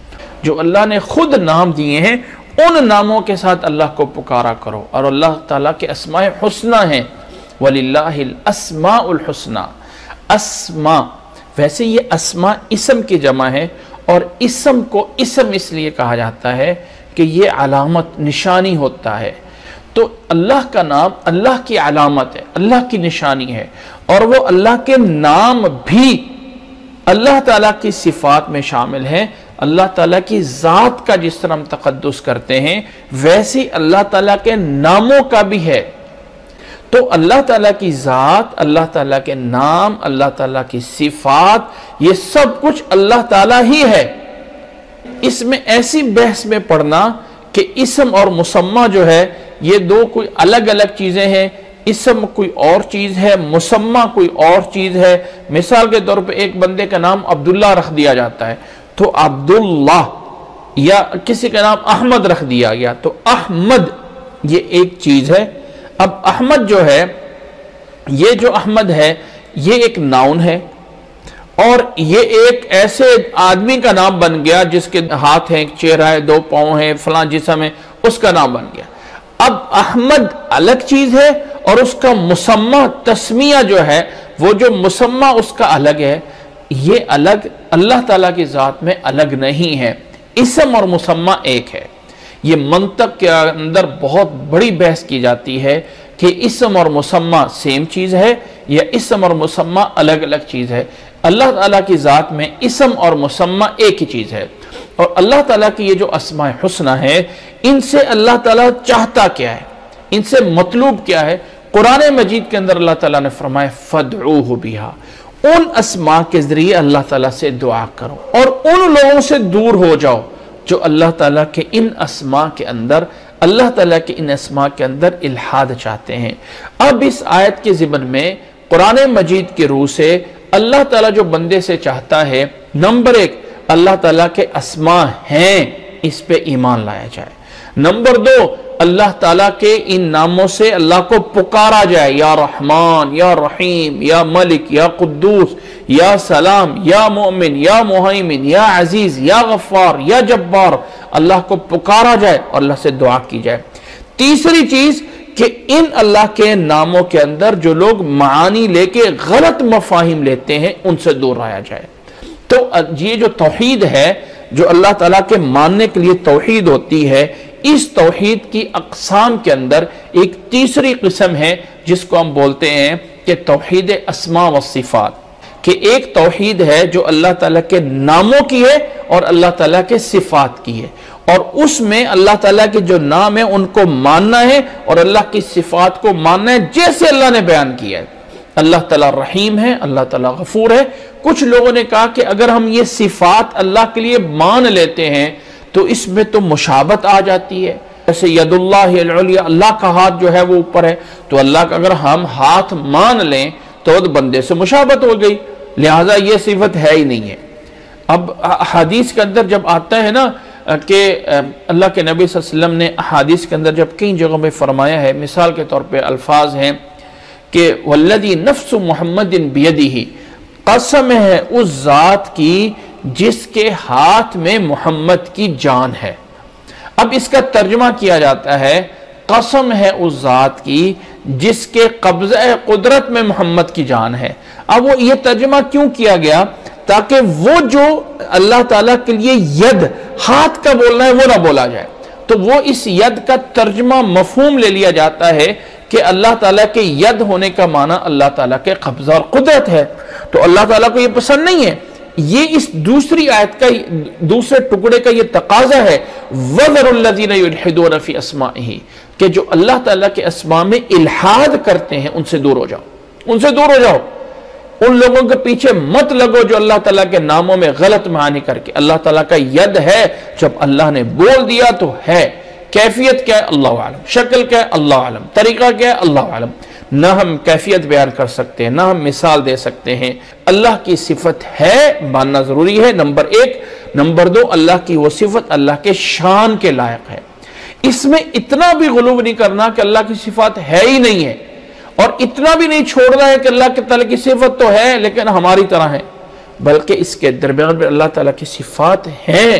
جو اللہ نے خود نام دیے ہیں ان ناموں کے ساتھ اللہ کو پکارا کرو، اور اللہ تعالیٰ کے اسماء حسنہ ہیں۔ وَلِلَّهِ الْأَسْمَاءُ الْحُسْنَى، اسماء، ویسے یہ اسماء اسم کی جمع ہے، اور اسم کو اسم اس لیے کہا جاتا ہے کہ یہ علامت نشانی ہوتا ہے۔ تو اللہ کا نام اللہ کی علامت ہے، اللہ کی نشانی ہے، اور وہ اللہ کے نام بھی اللہ تعالیٰ کی صفات میں شامل ہیں۔ اللہ تعالیٰ کی ذات کا جس طرح ہم تقدس کرتے ہیں ویسے اللہ تعالیٰ کے ناموں کا بھی ہے۔ تو اللہ تعالیٰ کی ذات، اللہ تعالیٰ کے نام، اللہ تعالیٰ کی صفات، یہ سب کچھ اللہ تعالیٰ ہی ہے۔ اس میں ایسی بحث میں پڑھنا کہ اسم اور مسمى جو ہے یہ دو کوئی الگ الگ چیزیں ہیں، اسم کوئی اور چیز ہے، مسمى کوئی اور چیز ہے۔ مثال کے طور پہ ایک بندے کا نام عبداللہ رکھ دیا جاتا ہے تو عبداللہ، یا کسی کا نام احمد رکھ دیا گیا تو احمد، یہ ایک چیز ہے۔ اب احمد جو ہے، یہ جو احمد ہے یہ ایک ناؤن ہے، اور یہ ایک ایسے آدمی کا نام بن گیا جس کے ہاتھ ہیں، چہرہ ہے، دو پاؤں ہیں، فلاں جسم ہے، اس کا نام بن گیا۔ اب احمد الگ چیز ہے اور اس کا مسمى تسمیہ جو ہے، وہ جو مسمى اس کا الگ ہے، یہ الگ اللہ تعالیٰ کی ذات میں الگ نہیں ہے۔ اسم اور مسمى ایک ہے۔ یہ منطق کے اندر بہت بڑی بحث کی جاتی ہے کہ اسم اور مسمى سیم چیز ہے یا اسم اور مسمى الگ الگ چیز ہے۔ اللہ تعالیٰ کی ذات میں اسم اور مسمى ایک ہی چیز ہے، اور اللہ تعالیٰ کی یہ جو اسماء حسنہ ہے، ان سے اللہ تعالیٰ چاہتا کیا ہے، ان سے مطلوب کیا ہے؟ قرآن مجید کے اندر اللہ تعالیٰ نے فرمایا فَادْعُوهُ بِهَا، ان اسماء کے ذریعے اللہ تعالیٰ سے دعا کرو اور ان لوگوں سے دور ہو جاؤ جو اللہ تعالیٰ کے ان اسماء کے اندر، اللہ تعالیٰ کے ان اسماء کے اندر الحاد چاہتے ہیں۔ اب اس آیت کے ضمن میں قرآن مجید کے روح سے اللہ تعالیٰ جو بندے سے چاہتا ہے، نمبر ایک، اللہ تعالیٰ کے اسماء ہیں، اس پہ ایمان لایا جائے۔ نمبر دو، اللہ تعالیٰ کے ان ناموں سے اللہ کو پکارا جائے، یا رحمان، یا رحیم، یا ملک، یا قدوس، یا سلام، یا مومن، یا مہیمن، یا عزیز، یا غفار، یا جبار، اللہ کو پکارا جائے اور اللہ سے دعا کی جائے۔ تیسری چیز کہ ان اللہ کے ناموں کے اندر جو لوگ معانی لے کے غلط مفاہیم لیتے ہیں، ان سے دور رہا جائے۔ تو یہ جو توحید ہے، جو اللہ تعالیٰ کے ماننے کے لیے توحید ہوتی ہے، اس توحید کی اقسام کے اندر ایک تیسری قسم ہے جس کو ہم بولتے ہیں کہ توحید اسماء و صفات، کہ ایک توحید ہے جو اللہ تعالیٰ کے ناموں کی ہے اور اللہ تعالیٰ کے صفات کی ہے، اور اس میں اللہ تعالیٰ کے جو نام ہیں ان کو ماننا ہے اور اللہ کی صفات کو ماننا ہے جیسے اللہ نے بیان کیا ہے۔ اللہ تعالیٰ رحیم ہے، اللہ تعالیٰ غفور ہے۔ کچھ لوگوں نے کہا کہ اگر ہم یہ صفات اللہ کے لیے مان لیتے ہیں تو اس میں تو مشابہت آ جاتی ہے، جیسے ید اللہ العلیٰ، اللہ کا ہاتھ جو ہے وہ اوپر ہے، تو اللہ کا اگر ہم ہاتھ مان لیں تو بندے سے مشابہت ہو گئی، لہٰذا یہ صفت ہے ہی نہیں ہے۔ اب حدیث کے اندر جب آتا ہے نا کہ اللہ کے نبی صلی اللہ علیہ وسلم نے حدیث کے اندر جب کئی جگہوں میں فرمایا ہے، مثال کے طور پہ الفاظ ہیں کہ والذی نفس محمد بیدہ، قسم ہے اس ذات کی جس کے ہاتھ میں محمد کی جان ہے۔ اب اس کا ترجمہ کیا جاتا ہے قسم ہے اس ذات کی جس کے قبضہ قدرت میں محمد کی جان ہے۔ اب وہ یہ ترجمہ کیوں کیا گیا؟ تاکہ وہ جو اللہ تعالیٰ کے لیے ید، ہاتھ کا بولنا ہے، وہ نہ بولا جائے، تو وہ اس ید کا ترجمہ مفہوم لے لیا جاتا ہے کہ اللہ تعالیٰ کے ید ہونے کا معنی اللہ تعالیٰ کے قبضہ اور قدرت ہے، تو اللہ تعالیٰ کو یہ پسند نہیں ہے۔ یہ اس دوسری آیت کا دوسرے ٹکڑے کا یہ تقاضا ہے وَذَرُوا الَّذِينَ يُلْحِدُونَ فِي أَسْمَائِهِ، کہ جو اللہ تعالیٰ کے اسماء میں الحاد کرتے ہیں ان سے دور ہو جاؤ، ان سے دور ہو جاؤ، ان لوگوں کے پیچھے مت لگو جو اللہ تعالیٰ کے ناموں میں غلط معنی کر کے۔ اللہ تعالیٰ کا ید ہے، جب اللہ نے بول دیا تو ہے، کیفیت کیا ہے اللہ عالم، شکل کیا ہے اللہ عالم، طریقہ کیا ہے اللہ عالم، نہ ہم کیفیت بیان کر سکتے ہیں، نہ ہم مثال دے سکتے ہیں۔ اللہ کی صفت ہے، ماننا ضروری ہے، نمبر ایک۔ نمبر دو، اللہ کی وہ صفت اللہ کے شان کے لائق ہے، اس میں اتنا بھی غلو نہیں کرنا کہ اللہ کی صفات ہے ہی نہیں ہے، اور اتنا بھی نہیں چھوڑنا ہے کہ اللہ کے تعالیٰ کی صفت تو ہے لیکن ہماری طرح ہے، بلکہ اس کے درمیان میں اللہ تعالیٰ کی صفات ہیں،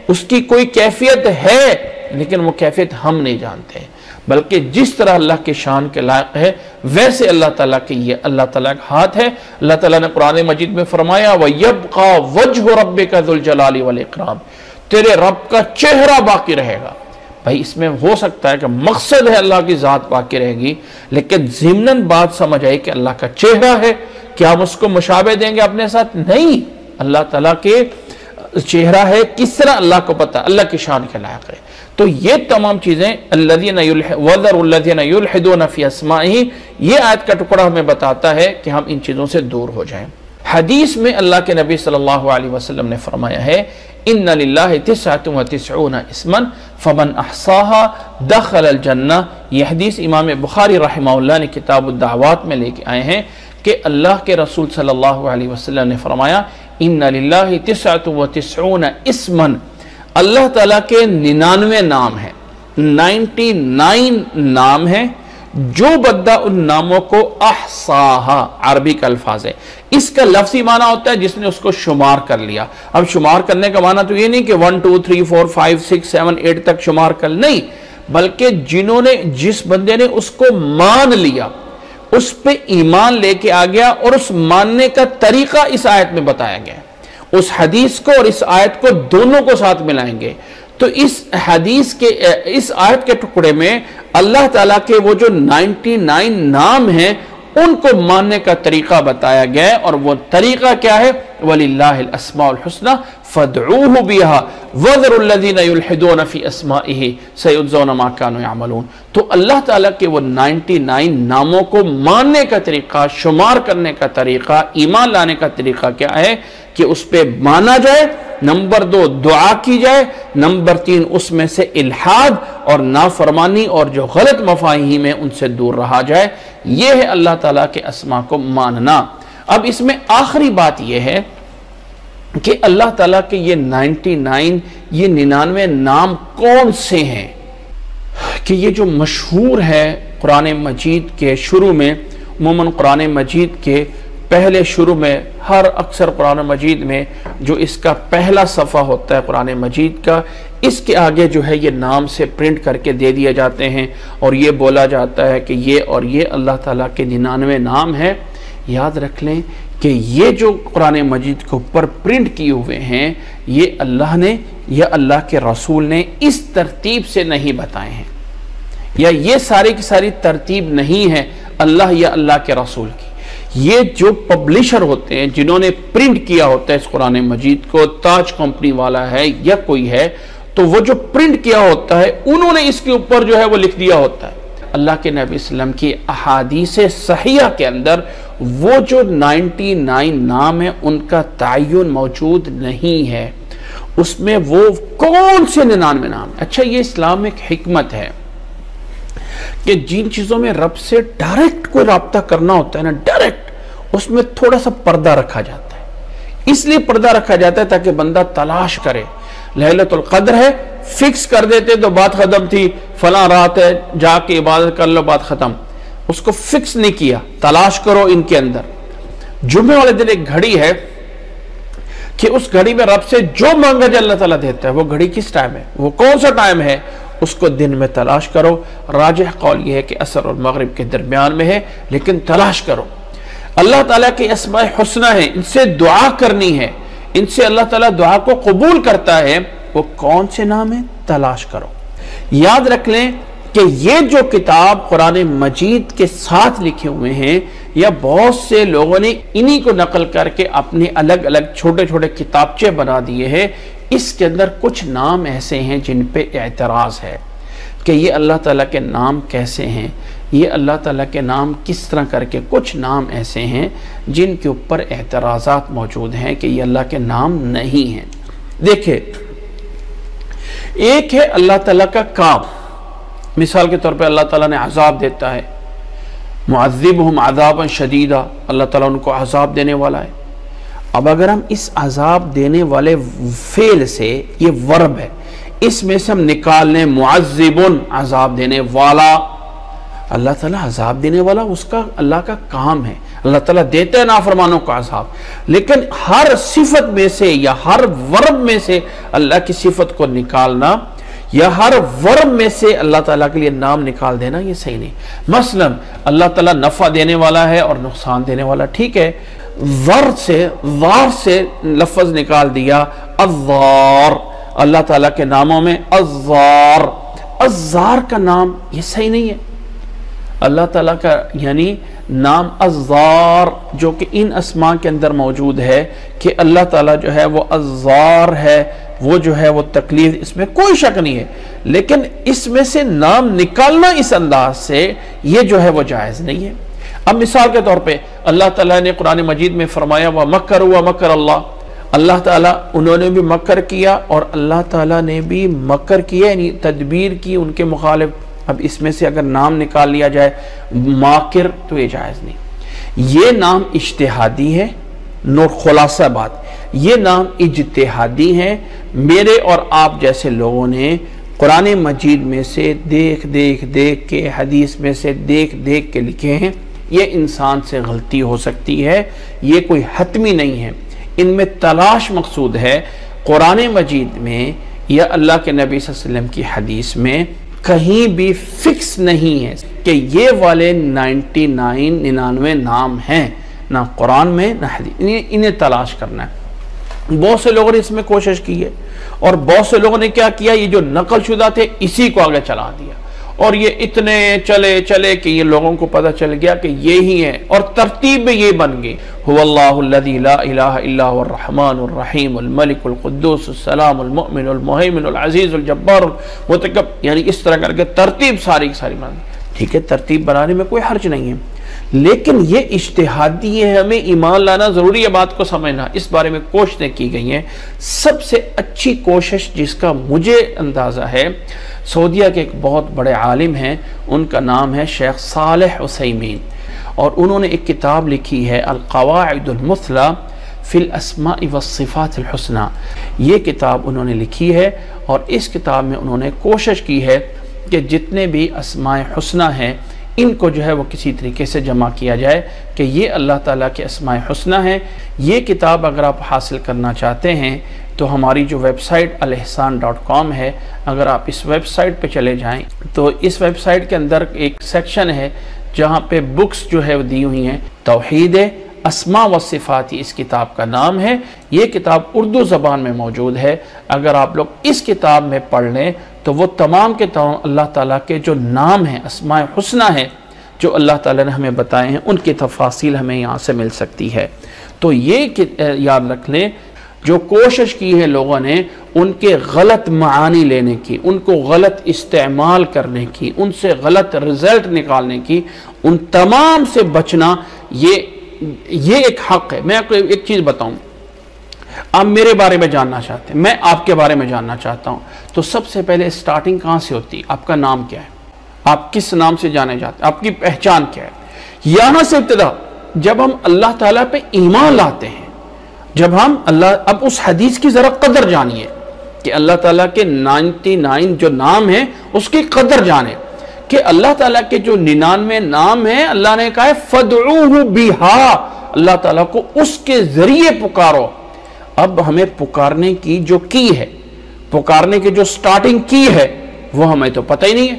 اس کی کوئی کیفیت ہے لیکن وہ کیفیت ہم نہیں جانتے، بلکہ جس طرح اللہ کے شان کے لائق ہے ویسے اللہ تعالیٰ کے یہ اللہ تعالیٰ کا ہاتھ ہے۔ اللہ تعالیٰ نے قرآن مجید میں فرمایا وَيَبْقَى وَجْهُ رَبِّكَ ذُو الْجَلَالِ وَالْإِكْرَامِ، تیرے رب کا چہرہ باقی رہے گا۔ بھائی اس میں ہو سکتا ہے کہ مقصد ہے اللہ کی ذات باقی رہے گی، لیکن ضمناً بات سمجھ آئی کہ اللہ کا چہرہ ہے، کیا ہم اس کو مشابہ دیں گے اپنے ساتھ؟ نہیں، اللہ تعالیٰ کے چہرہ ہے، کس طرح اللہ کو پتہ، اللہ کی شان کے لائق ہے۔ تو یہ تمام چیزیں وَذَرُوا الَّذِينَ يُلْحِدُونَ فِي أَسْمَائِهِ، یہ آیت کا ٹکڑا ہمیں بتاتا ہے کہ ہم ان چیزوں سے دور ہو جائیں۔ حدیث میں اللہ کے نبی صلی اللہ علیہ وسلم نے فرمایا ہے إِنَّ لِلَّهِ 99 اسمًا فَمَنْ أَحْصَاهَا دَخَلَ الْجَنَّةِ، یہ حدیث امام بخاری رحمہ اللہ نے کتاب الدعوات میں لے کے آئے ہیں کہ اللہ کے رسول صلی اللہ علیہ وسلم نے فرمایا إِنَّ لِلَّهِ 99 اسمًا، اللہ تعالیٰ کے 99 نام ہیں، 99 نام ہیں، جو بندہ ان ناموں کو احصاہا، عربی کا الفاظ ہے، اس کا لفظی معنی ہوتا ہے جس نے اس کو شمار کر لیا۔ اب شمار کرنے کا معنی تو یہ نہیں کہ 1 2 3 4 5 6 7 8 تک شمار کر، نہیں، بلکہ جس بندے نے اس کو مان لیا، اس پہ ایمان لے کے آ گیا، اور اس ماننے کا طریقہ اس آیت میں بتایا گیا ہے۔ اس حدیث کو اور اس آیت کو دونوں کو ساتھ ملائیں گے تو اس آیت کے ٹکڑے میں اللہ تعالیٰ کے وہ جو 99 نام ہیں ان کو ماننے کا طریقہ بتایا گیا ہے، اور وہ طریقہ کیا ہے؟ وَلِلَّهِ الْأَسْمَاءُ الْحُسْنَى فَادْعُوهُ بِهَا وَذَرُوا الَّذِينَ يُلْحِدُونَ فِي أَسْمَائِهِ سَيُجْزَوْنَ مَا كَانُوا يَعْمَلُونَ۔ تو اللہ تعالیٰ کے وہ 99 ناموں کو ماننے کا طریقہ، شمار کرنے کا طریقہ، ایمان لانے کا طریقہ کیا ہے کہ اس پہ مانا جائے، نمبر 2 دعا کی جائے، نمبر 3 اس میں سے الحاد اور نافرمانی اور جو غلط مفاہیم ہیں ان سے دور رہا جائے۔ یہ ہے اللہ تعالیٰ کے اسماء کو ماننا۔ اب اس میں آخری بات یہ ہے کہ اللہ تعالیٰ کے یہ 99 نام کون سے ہیں، کہ یہ جو مشہور ہے قرآن مجید کے شروع میں، عموماً قرآن مجید کے پہلے شروع میں اکثر قرآن مجید میں جو اس کا پہلا صفحہ ہوتا ہے قرآن مجید کا، اس کے آگے جو ہے یہ نام سے پرنٹ کر کے دے دیے جاتے ہیں، اور یہ بولا جاتا ہے کہ یہ اور یہ اللہ تعالیٰ کے 99 نام ہیں۔ یاد رکھ لیں کہ یہ جو قرآن مجید کے اوپر پرنٹ کیے ہوئے ہیں یہ اللہ نے یا اللہ کے رسول نے اس ترتیب سے نہیں بتائے ہیں، یا یہ ساری کی ساری ترتیب نہیں ہے اللہ یا اللہ کے رسول کی۔ یہ جو پبلشر ہوتے ہیں جنہوں نے پرنٹ کیا ہوتا ہے اس قرآن مجید کو، تاج کمپنی والا ہے یا کوئی ہے، تو وہ جو پرنٹ کیا ہوتا ہے انہوں نے اس کے اوپر جو ہے وہ لکھ دیا ہوتا ہے۔ اللہ کے نبی صلی اللہ علیہ وسلم کی احادیث صحیحہ کے اندر وہ جو 99 نام ہیں ان کا تعین موجود نہیں ہے، اس میں وہ کون سے 99 نام ہیں۔ اچھا، یہ اسلام ایک حکمت ہے کہ جن چیزوں میں رب سے ڈائریکٹ کوئی رابطہ کرنا ہوتا ہے نا، ڈائریکٹ، اس میں تھوڑا سا پردہ رکھا جاتا ہے۔ اس لیے پردہ رکھا جاتا ہے تاکہ بندہ تلاش کرے۔ لیلۃ القدر ہے، فکس کر دیتے تو بات ختم تھی، فلاں رات ہے جا کے عبادت کر لو، بات ختم۔ اس کو فکس نہیں کیا، تلاش کرو ان کے اندر۔ جمعے والے دن ایک گھڑی ہے کہ اس گھڑی میں رب سے جو مانگا جائے اللہ تعالیٰ دیتا ہے۔ وہ گھڑی کس ٹائم ہے، وہ کون سا ٹائم ہے، اس کو دن میں تلاش کرو۔ راجح قول یہ ہے کہ عصر اور مغرب کے درمیان میں ہے، لیکن تلاش کرو۔ اللہ تعالیٰ کے اسماء حسنہ ہیں، ان سے دعا کرنی ہے، ان سے اللہ تعالیٰ دعا کو قبول کرتا ہے۔ وہ کون سے نام ہیں، تلاش کرو۔ یاد رکھ لیں کہ یہ جو کتاب قرآن مجید کے ساتھ لکھے ہوئے ہیں، یا بہت سے لوگوں نے انہی کو نقل کر کے اپنے الگ الگ چھوٹے چھوٹے کتابچے بنا دیے ہیں، اس کے اندر کچھ نام ایسے ہیں جن پہ اعتراض ہے کہ یہ اللہ تعالیٰ کے نام کیسے ہیں، یہ اللہ تعالیٰ کے نام کس طرح کر کے۔ کچھ نام ایسے ہیں جن کے اوپر اعتراضات موجود ہیں کہ یہ اللہ کے نام نہیں ہیں۔ دیکھیں، ایک ہے اللہ تعالیٰ کا کام، مثال کے طور پہ اللہ تعالیٰ نے عذاب دیتا ہے، معذبہم عذابا شدیدا، اللہ تعالیٰ ان کو عذاب دینے والا ہے۔ اب اگر ہم اس عذاب دینے والے فعل سے، یہ ورب ہے، اس میں سے ہم نکال لیں معذبن، عذاب دینے والا، اللہ تعالیٰ عذاب دینے والا اس کا اللہ کا کام ہے، اللہ تعالیٰ دیتے ہیں نافرمانوں کو عذاب۔ لیکن ہر صفت میں سے یا ہر ورب میں سے اللہ کی صفت کو نکالنا، یا ہر ورب میں سے اللہ تعالیٰ کے لیے نام نکال دینا، یہ صحیح نہیں۔ مثلا اللہ تعالیٰ نفع دینے والا ہے اور نقصان دینے والا، ٹھیک ہے، ضر سے لفظ نکال دیا، الضار، اللہ تعالیٰ کے ناموں میں الضار، الضار کا نام یہ صحیح نہیں ہے۔ اللہ تعالیٰ کا یعنی نام الضار جو کہ ان اسماء کے اندر موجود ہے کہ اللہ تعالیٰ جو ہے وہ الضار ہے، وہ جو ہے وہ تکلیف، اس میں کوئی شک نہیں ہے، لیکن اس میں سے نام نکالنا اس انداز سے یہ جو ہے وہ جائز نہیں ہے۔ اب مثال کے طور پہ اللہ تعالیٰ نے قرآن مجید میں فرمایا وَمَكَّرُوا وَمَكَّرَ اللَّهُ، اللہ تعالیٰ انہوں نے بھی مکر کیا اور اللہ تعالیٰ نے بھی مکر کیا، یعنی تدبیر کی ان کے مخالف۔ اب اس میں سے اگر نام نکال لیا جائے ماکر تو یہ جائز نہیں۔ یہ نام اجتہادی ہے، خلاصہ بات یہ نام اجتہادی ہے، میرے اور آپ جیسے لوگوں نے قرآن مجید میں سے دیکھ کے، حدیث میں سے دیکھ کے لکھے ہیں۔ یہ انسان سے غلطی ہو سکتی ہے، یہ کوئی حتمی نہیں ہے، ان میں تلاش مقصود ہے۔ قرآن مجید میں یا اللہ کے نبی صلی اللہ علیہ وسلم کی حدیث میں کہیں بھی فکس نہیں ہے کہ یہ والے 99 نام ہیں، نہ قرآن میں نہ حدیث، انہیں تلاش کرنا ہے۔ بہت سے لوگوں نے اس میں کوشش کی ہے، اور بہت سے لوگوں نے کیا کیا، یہ جو نقل شدہ تھے اسی کو آگے چلا دیا، اور یہ اتنے چلے کہ یہ لوگوں کو پتہ چل گیا کہ یہی ہے، اور ترتیب میں یہ بن گئی هو اللہ الذی لا الہ الا هو الرحمن الرحیم الملک القدوس السلام المؤمن المہیمن العزیز الجبار المتکبر، یعنی اس طرح کر کے ترتیب ساری بن گئی۔ ٹھیک ہے، ترتیب بنانے میں کوئی حرج نہیں ہے، لیکن یہ اجتہادی ہے، ہمیں ایمان لانا ضروری ہے، بات کو سمجھنا، اس بارے میں کوششیں کی گئی ہیں۔ سب سے اچھی کوشش جس کا مجھے اندازہ ہے، سعودیہ کے ایک بہت بڑے عالم ہیں، ان کا نام ہے شیخ صالح عثیمین، اور انہوں نے ایک کتاب لکھی ہے القواعد المثلی فی الاسماء والصفات الحسنى۔ یہ کتاب انہوں نے لکھی ہے، اور اس کتاب میں انہوں نے کوشش کی ہے کہ جتنے بھی اسماء حسنى ہیں ان کو جو ہے وہ کسی طریقے سے جمع کیا جائے کہ یہ اللہ تعالیٰ کے اسماء حسنى ہیں۔ یہ کتاب اگر آپ حاصل کرنا چاہتے ہیں تو ہماری جو ویب سائٹ الحسان.com ہے، اگر آپ اس ویب سائٹ پہ چلے جائیں تو اس ویب سائٹ کے اندر ایک سیکشن ہے جہاں پہ بکس جو ہے دی ہوئی ہیں، توحید اسماء و صفات اس کتاب کا نام ہے۔ یہ کتاب اردو زبان میں موجود ہے، اگر آپ لوگ اس کتاب میں پڑھ لیں تو وہ تمام کے تمام اللہ تعالیٰ کے جو نام ہیں، اسماء حسنى ہیں جو اللہ تعالیٰ نے ہمیں بتائے ہیں، ان کی تفاصیل ہمیں یہاں سے مل سکتی ہے۔ تو یہ یاد رکھ لیں، جو کوشش کی ہے لوگوں نے ان کے غلط معانی لینے کی، ان کو غلط استعمال کرنے کی، ان سے غلط رزلٹ نکالنے کی، ان تمام سے بچنا، یہ ایک حق ہے۔ میں آپ کو ایک چیز بتاؤں، آپ میرے بارے میں جاننا چاہتے ہیں، میں آپ کے بارے میں جاننا چاہتا ہوں، تو سب سے پہلے سٹارٹنگ کہاں سے ہوتی ہے؟ آپ کا نام کیا ہے؟ آپ کس نام سے جانے جاتے ہیں؟ آپ کی پہچان کیا ہے؟ یہاں سے ابتدا، جب ہم اللہ تعالیٰ پہ ایمان لاتے ہیں، جب ہم اب اس حدیث کی ذرا قدر جانیے کہ اللہ تعالیٰ کے 99 جو نام ہیں اس کی قدر جانیں کہ اللہ تعالیٰ کے جو 99 نام ہیں، اللہ نے کہا ہے فَادْعُوهُ بِهَا، اللہ تعالیٰ کو اس کے ذریعے پکارو۔ اب ہمیں پکارنے کی جو کی ہے، پکارنے کی جو سٹارٹنگ کی ہے، وہ ہمیں تو پتہ ہی نہیں ہے۔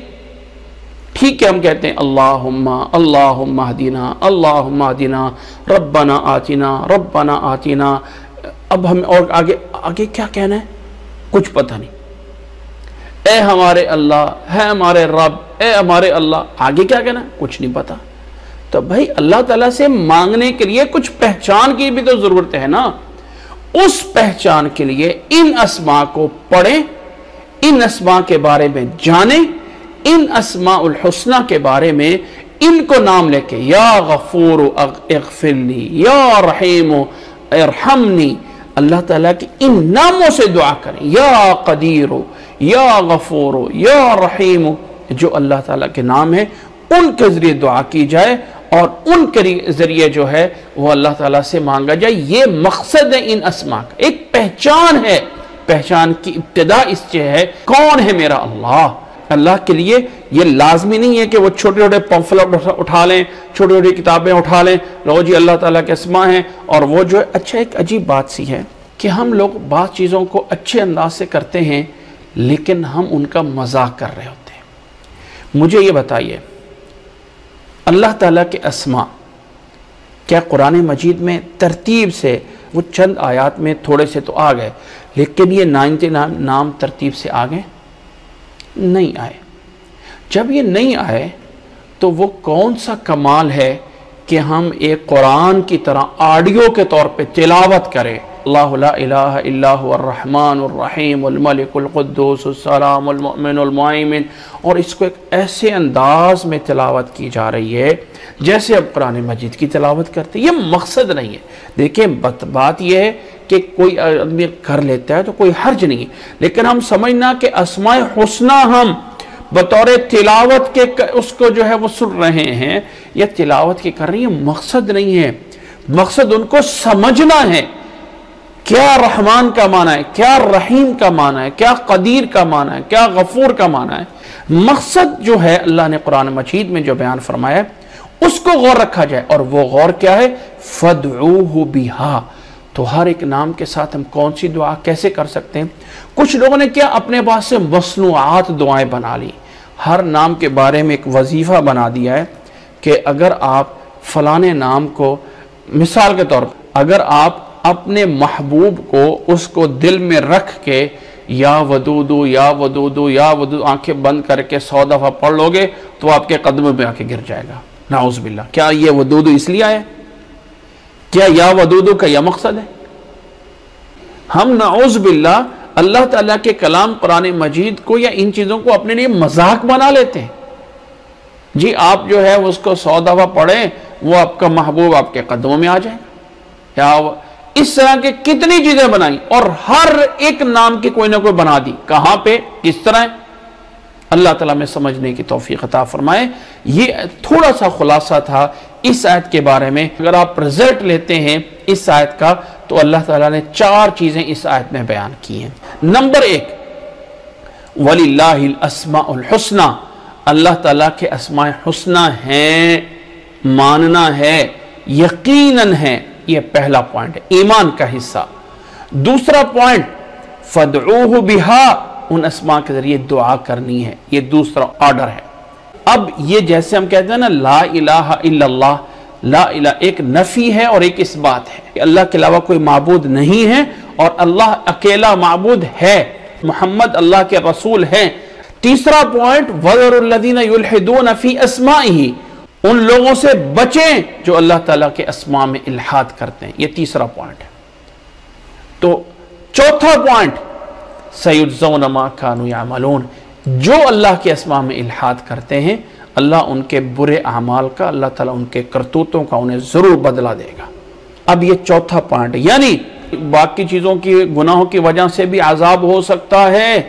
ٹھیک ہے، ہم کہتے ہیں اللہم اہدنا، اللہم اہدنا، ربنا آتنا، اب ہم اور آگے کیا کہنا ہے کچھ پتہ نہیں۔ اے ہمارے اللہ، ہے ہمارے رب، اے ہمارے اللہ، آگے کیا کہنا ہے کچھ نہیں پتہ۔ تو بھائی اللہ تعالیٰ سے مانگنے کے لیے کچھ پہچان کی بھی تو ضرورت ہے نا۔ اس پہچان کے لیے ان اسماء کو پڑھیں، ان اسماء کے بارے میں جانیں، ان اسماء الحسنى کے بارے میں ان کو نام لے کے یا غفور اغفر لی، یا رحیم ارحمنی، اللہ تعالیٰ کی ان ناموں سے دعا کریں، یا قدیر، یا غفور، یا رحیم، جو اللہ تعالیٰ کے نام ہیں ان کے ذریعے دعا کی جائے، اور ان کے ذریعے جو ہے وہ اللہ تعالیٰ سے مانگا جائے۔ یہ مقصد ہے ان اسماء کا، ایک پہچان ہے، پہچان کی ابتدا اس سے ہے کون ہے میرا اللہ۔ اللہ کے لیے یہ لازمی نہیں ہے کہ وہ چھوٹے چھوٹے پمفلٹ اٹھا لیں، چھوٹی چھوٹی کتابیں اٹھا لیں، لو جی اللہ تعالیٰ کے اسماء ہیں، اور وہ جو ہے اچھا ایک عجیب بات سی ہے کہ ہم لوگ بعض چیزوں کو اچھے انداز سے کرتے ہیں لیکن ہم ان کا مذاق کر رہے ہوتے ہیں۔ مجھے یہ بتائیے، اللہ تعالیٰ کے اسماء کیا قرآن مجید میں ترتیب سے، وہ چند آیات میں تھوڑے سے تو آ گئے، لیکن یہ 99 نام ترتیب سے آ گئے؟ نہیں آئے۔ جب یہ نہیں آئے تو وہ کون سا کمال ہے کہ ہم ایک قرآن کی طرح آڈیو کے طور پہ تلاوت کریں، اللہ لا الہ الا هو الرحمن الرحیم الملک القدوس السلام المؤمن المہیمن، اور اس کو ایک ایسے انداز میں تلاوت کی جا رہی ہے جیسے اب قرآن مجید کی تلاوت کرتے ہیں۔ یہ مقصد نہیں ہے۔ دیکھیں بات یہ ہے کہ کوئی آدمی کر لیتا ہے تو کوئی حرج نہیں ہے، لیکن ہم سمجھنا کہ اسماء حسنہ ہم بطور تلاوت کے اس کو جو ہے وہ سن رہے ہیں یا تلاوت کے کر رہے ہیں، مقصد نہیں ہے۔ مقصد ان کو سمجھنا ہے، کیا رحمان کا معنی ہے، کیا رحیم کا معنی ہے، کیا قدیر کا معنی ہے، کیا غفور کا معنی ہے۔ مقصد جو ہے اللہ نے قرآن مجید میں جو بیان فرمایا ہے اس کو غور رکھا جائے، اور وہ غور کیا ہے؟ فَادْعُوهُ بِهَا۔ تو ہر ایک نام کے ساتھ ہم کون سی دعا کیسے کر سکتے ہیں؟ کچھ لوگوں نے کیا اپنے پاس سے مصنوعات دعائیں بنا لی، ہر نام کے بارے میں ایک وظیفہ بنا دیا ہے کہ اگر آپ فلانے نام کو، مثال کے طور پر اگر آپ اپنے محبوب کو اس کو دل میں رکھ کے یا ودودو یا ودودو یا ودودو آنکھیں بند کر کے 100 دفعہ پڑھ لو گے تو آپ کے قدموں میں آ کے گر جائے گا، نعوذ باللہ۔ کیا یہ ودودو اس لیے آیا؟ کیا یا ودودو کا یہ مقصد ہے؟ ہم نعوذ باللہ اللہ تعالیٰ کے کلام قرآن مجید کو یا ان چیزوں کو اپنے لیے مذاق بنا لیتے ہیں۔ جی آپ جو ہے اس کو 100 دفعہ پڑھیں، وہ آپ کا محبوب آپ کے قدموں میں آ جائے گا، یا اس طرح کے کتنی چیزیں بنائیں، اور ہر ایک نام کی کوئی نہ کوئی بنا دی۔ کہاں پہ کس طرح؟ اللہ تعالیٰ میں سمجھنے کی توفیق عطا فرمائے۔ یہ تھوڑا سا خلاصہ تھا اس آیت کے بارے میں۔ اگر آپ رزلٹ لیتے ہیں اس آیت کا تو اللہ تعالیٰ نے 4 چیزیں اس آیت میں بیان کی ہیں۔ نمبر 1، وَلِلَّهِ الْأَسْمَاءُ الْحُسْنَى، اللہ تعالیٰ کے اسماء حسنہ ہیں، ماننا ہے، یقیناً ہے۔ یہ پہلا پوائنٹ ہے، ایمان کا حصہ۔ دوسرا پوائنٹ، فَادْعُوهُ بِهَا، ان اسماء کے ذریعے دعا کرنی ہے، یہ دوسرا آرڈر ہے۔ اب یہ جیسے ہم کہتے ہیں نا لا الہ الا اللہ، لا الہ ایک نفی ہے اور ایک اس بات ہے کہ اللہ کے علاوہ کوئی معبود نہیں ہے، اور اللہ اکیلا معبود ہے، محمد اللہ کے رسول ہیں۔ تیسرا پوائنٹ، وَذَرُوا الَّذِينَ يُلْحِدُونَ فِي أَسْمَائِهِ، ان لوگوں سے بچیں جو اللہ تعالیٰ کے اسماء میں الحاد کرتے ہیں۔ یہ تیسرا پوائنٹ ہے۔ تو چوتھا پوائنٹ، سَيُجْزَوْنَ مَا كَانُوا يَعْمَلُونَ، جو اللہ کے اسماء میں الحاد کرتے ہیں اللہ ان کے برے اعمال کا، اللہ تعالیٰ ان کے کرتوتوں کا انہیں ضرور بدلہ دے گا۔ اب یہ چوتھا پوائنٹ ہے، یعنی باقی چیزوں کی گناہوں کی وجہ سے بھی عذاب ہو سکتا ہے،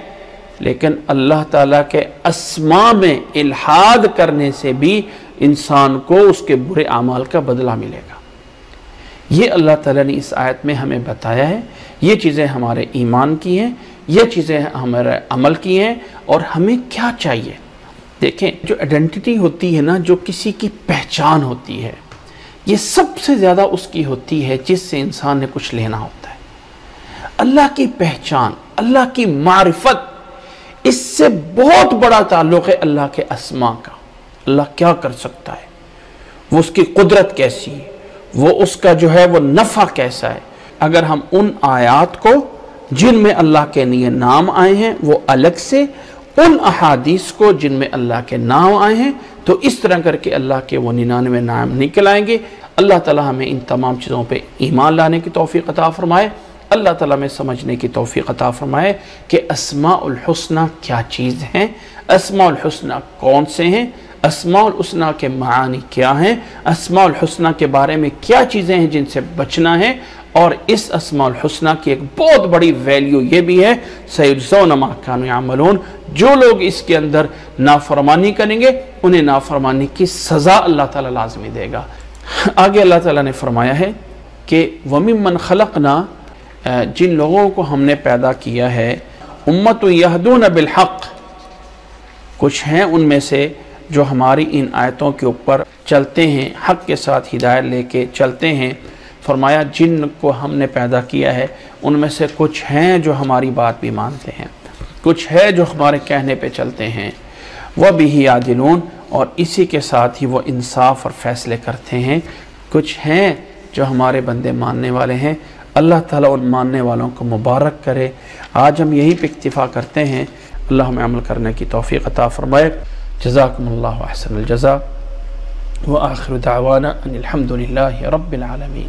لیکن اللہ تعالیٰ کے اسماء میں الحاد کرنے سے بھی انسان کو اس کے برے اعمال کا بدلہ ملے گا۔ یہ اللہ تعالیٰ نے اس آیت میں ہمیں بتایا ہے۔ یہ چیزیں ہمارے ایمان کی ہیں، یہ چیزیں ہمارے عمل کی ہیں، اور ہمیں کیا چاہیے؟ دیکھیں، جو ایڈنٹیٹی ہوتی ہے نا، جو کسی کی پہچان ہوتی ہے، یہ سب سے زیادہ اس کی ہوتی ہے جس سے انسان نے کچھ لینا ہوتا ہے۔ اللہ کی پہچان، اللہ کی معرفت، اس سے بہت بڑا تعلق ہے اللہ کے اسماء کا۔ اللہ کیا کر سکتا ہے، وہ اس کی قدرت کیسی ہے، وہ اس کا جو ہے وہ نفع کیسا ہے۔ اگر ہم ان آیات کو جن میں اللہ کے لیے نام آئے ہیں وہ الگ سے، ان احادیث کو جن میں اللہ کے نام آئے ہیں، تو اس طرح کر کے اللہ کے وہ 99 نام نکل آئیں گے۔ اللہ تعالیٰ ہمیں ان تمام چیزوں پہ ایمان لانے کی توفیق عطا فرمائے۔ اللہ تعالیٰ میں سمجھنے کی توفیق عطا فرمائے کہ اسماء الحسنہ کیا چیز ہیں، اسماء الحسنہ کون سے ہیں، اسماء الحسنہ کے معانی کیا ہیں، اسماء الحسنہ کے بارے میں کیا چیزیں ہیں جن سے بچنا ہے، اور اس اسماء الحسنہ کی ایک بہت بڑی ویلیو یہ بھی ہے، سَيُجْزَوْنَ مَا كَانُوا يَعْمَلُونَ، جو لوگ اس کے اندر نافرمانی کریں گے انہیں نافرمانی کی سزا اللہ تعالیٰ لازمی دے گا۔ آگے اللہ تعالیٰ نے فرمایا ہے کہ وَمِمَّنْ خَلَقْنَا، جن لوگوں کو ہم نے پیدا کیا ہے، اُمَّةٌ يَهْدُونَ بِالْحَقِّ، کچھ ہیں ان میں سے جو ہماری ان آیتوں کے اوپر چلتے ہیں، حق کے ساتھ ہدایت لے کے چلتے ہیں۔ فرمایا جن کو ہم نے پیدا کیا ہے ان میں سے کچھ ہیں جو ہماری بات بھی مانتے ہیں، کچھ ہے جو ہمارے کہنے پہ چلتے ہیں، وَبِهِ يَعْدِلُونَ، اور اسی کے ساتھ ہی وہ انصاف اور فیصلے کرتے ہیں۔ کچھ ہیں جو ہمارے بندے ماننے والے ہیں، اللہ تعالیٰ ان ماننے والوں کو مبارک کرے۔ آج ہم یہی پہ اکتفا کرتے ہیں۔ اللہ ہمیں عمل کرنے کی توفیق عطا فرمائے۔ جزاکم اللہ احسن الجزاء، وآخر دعوانا ان الحمد للہ رب العالمین۔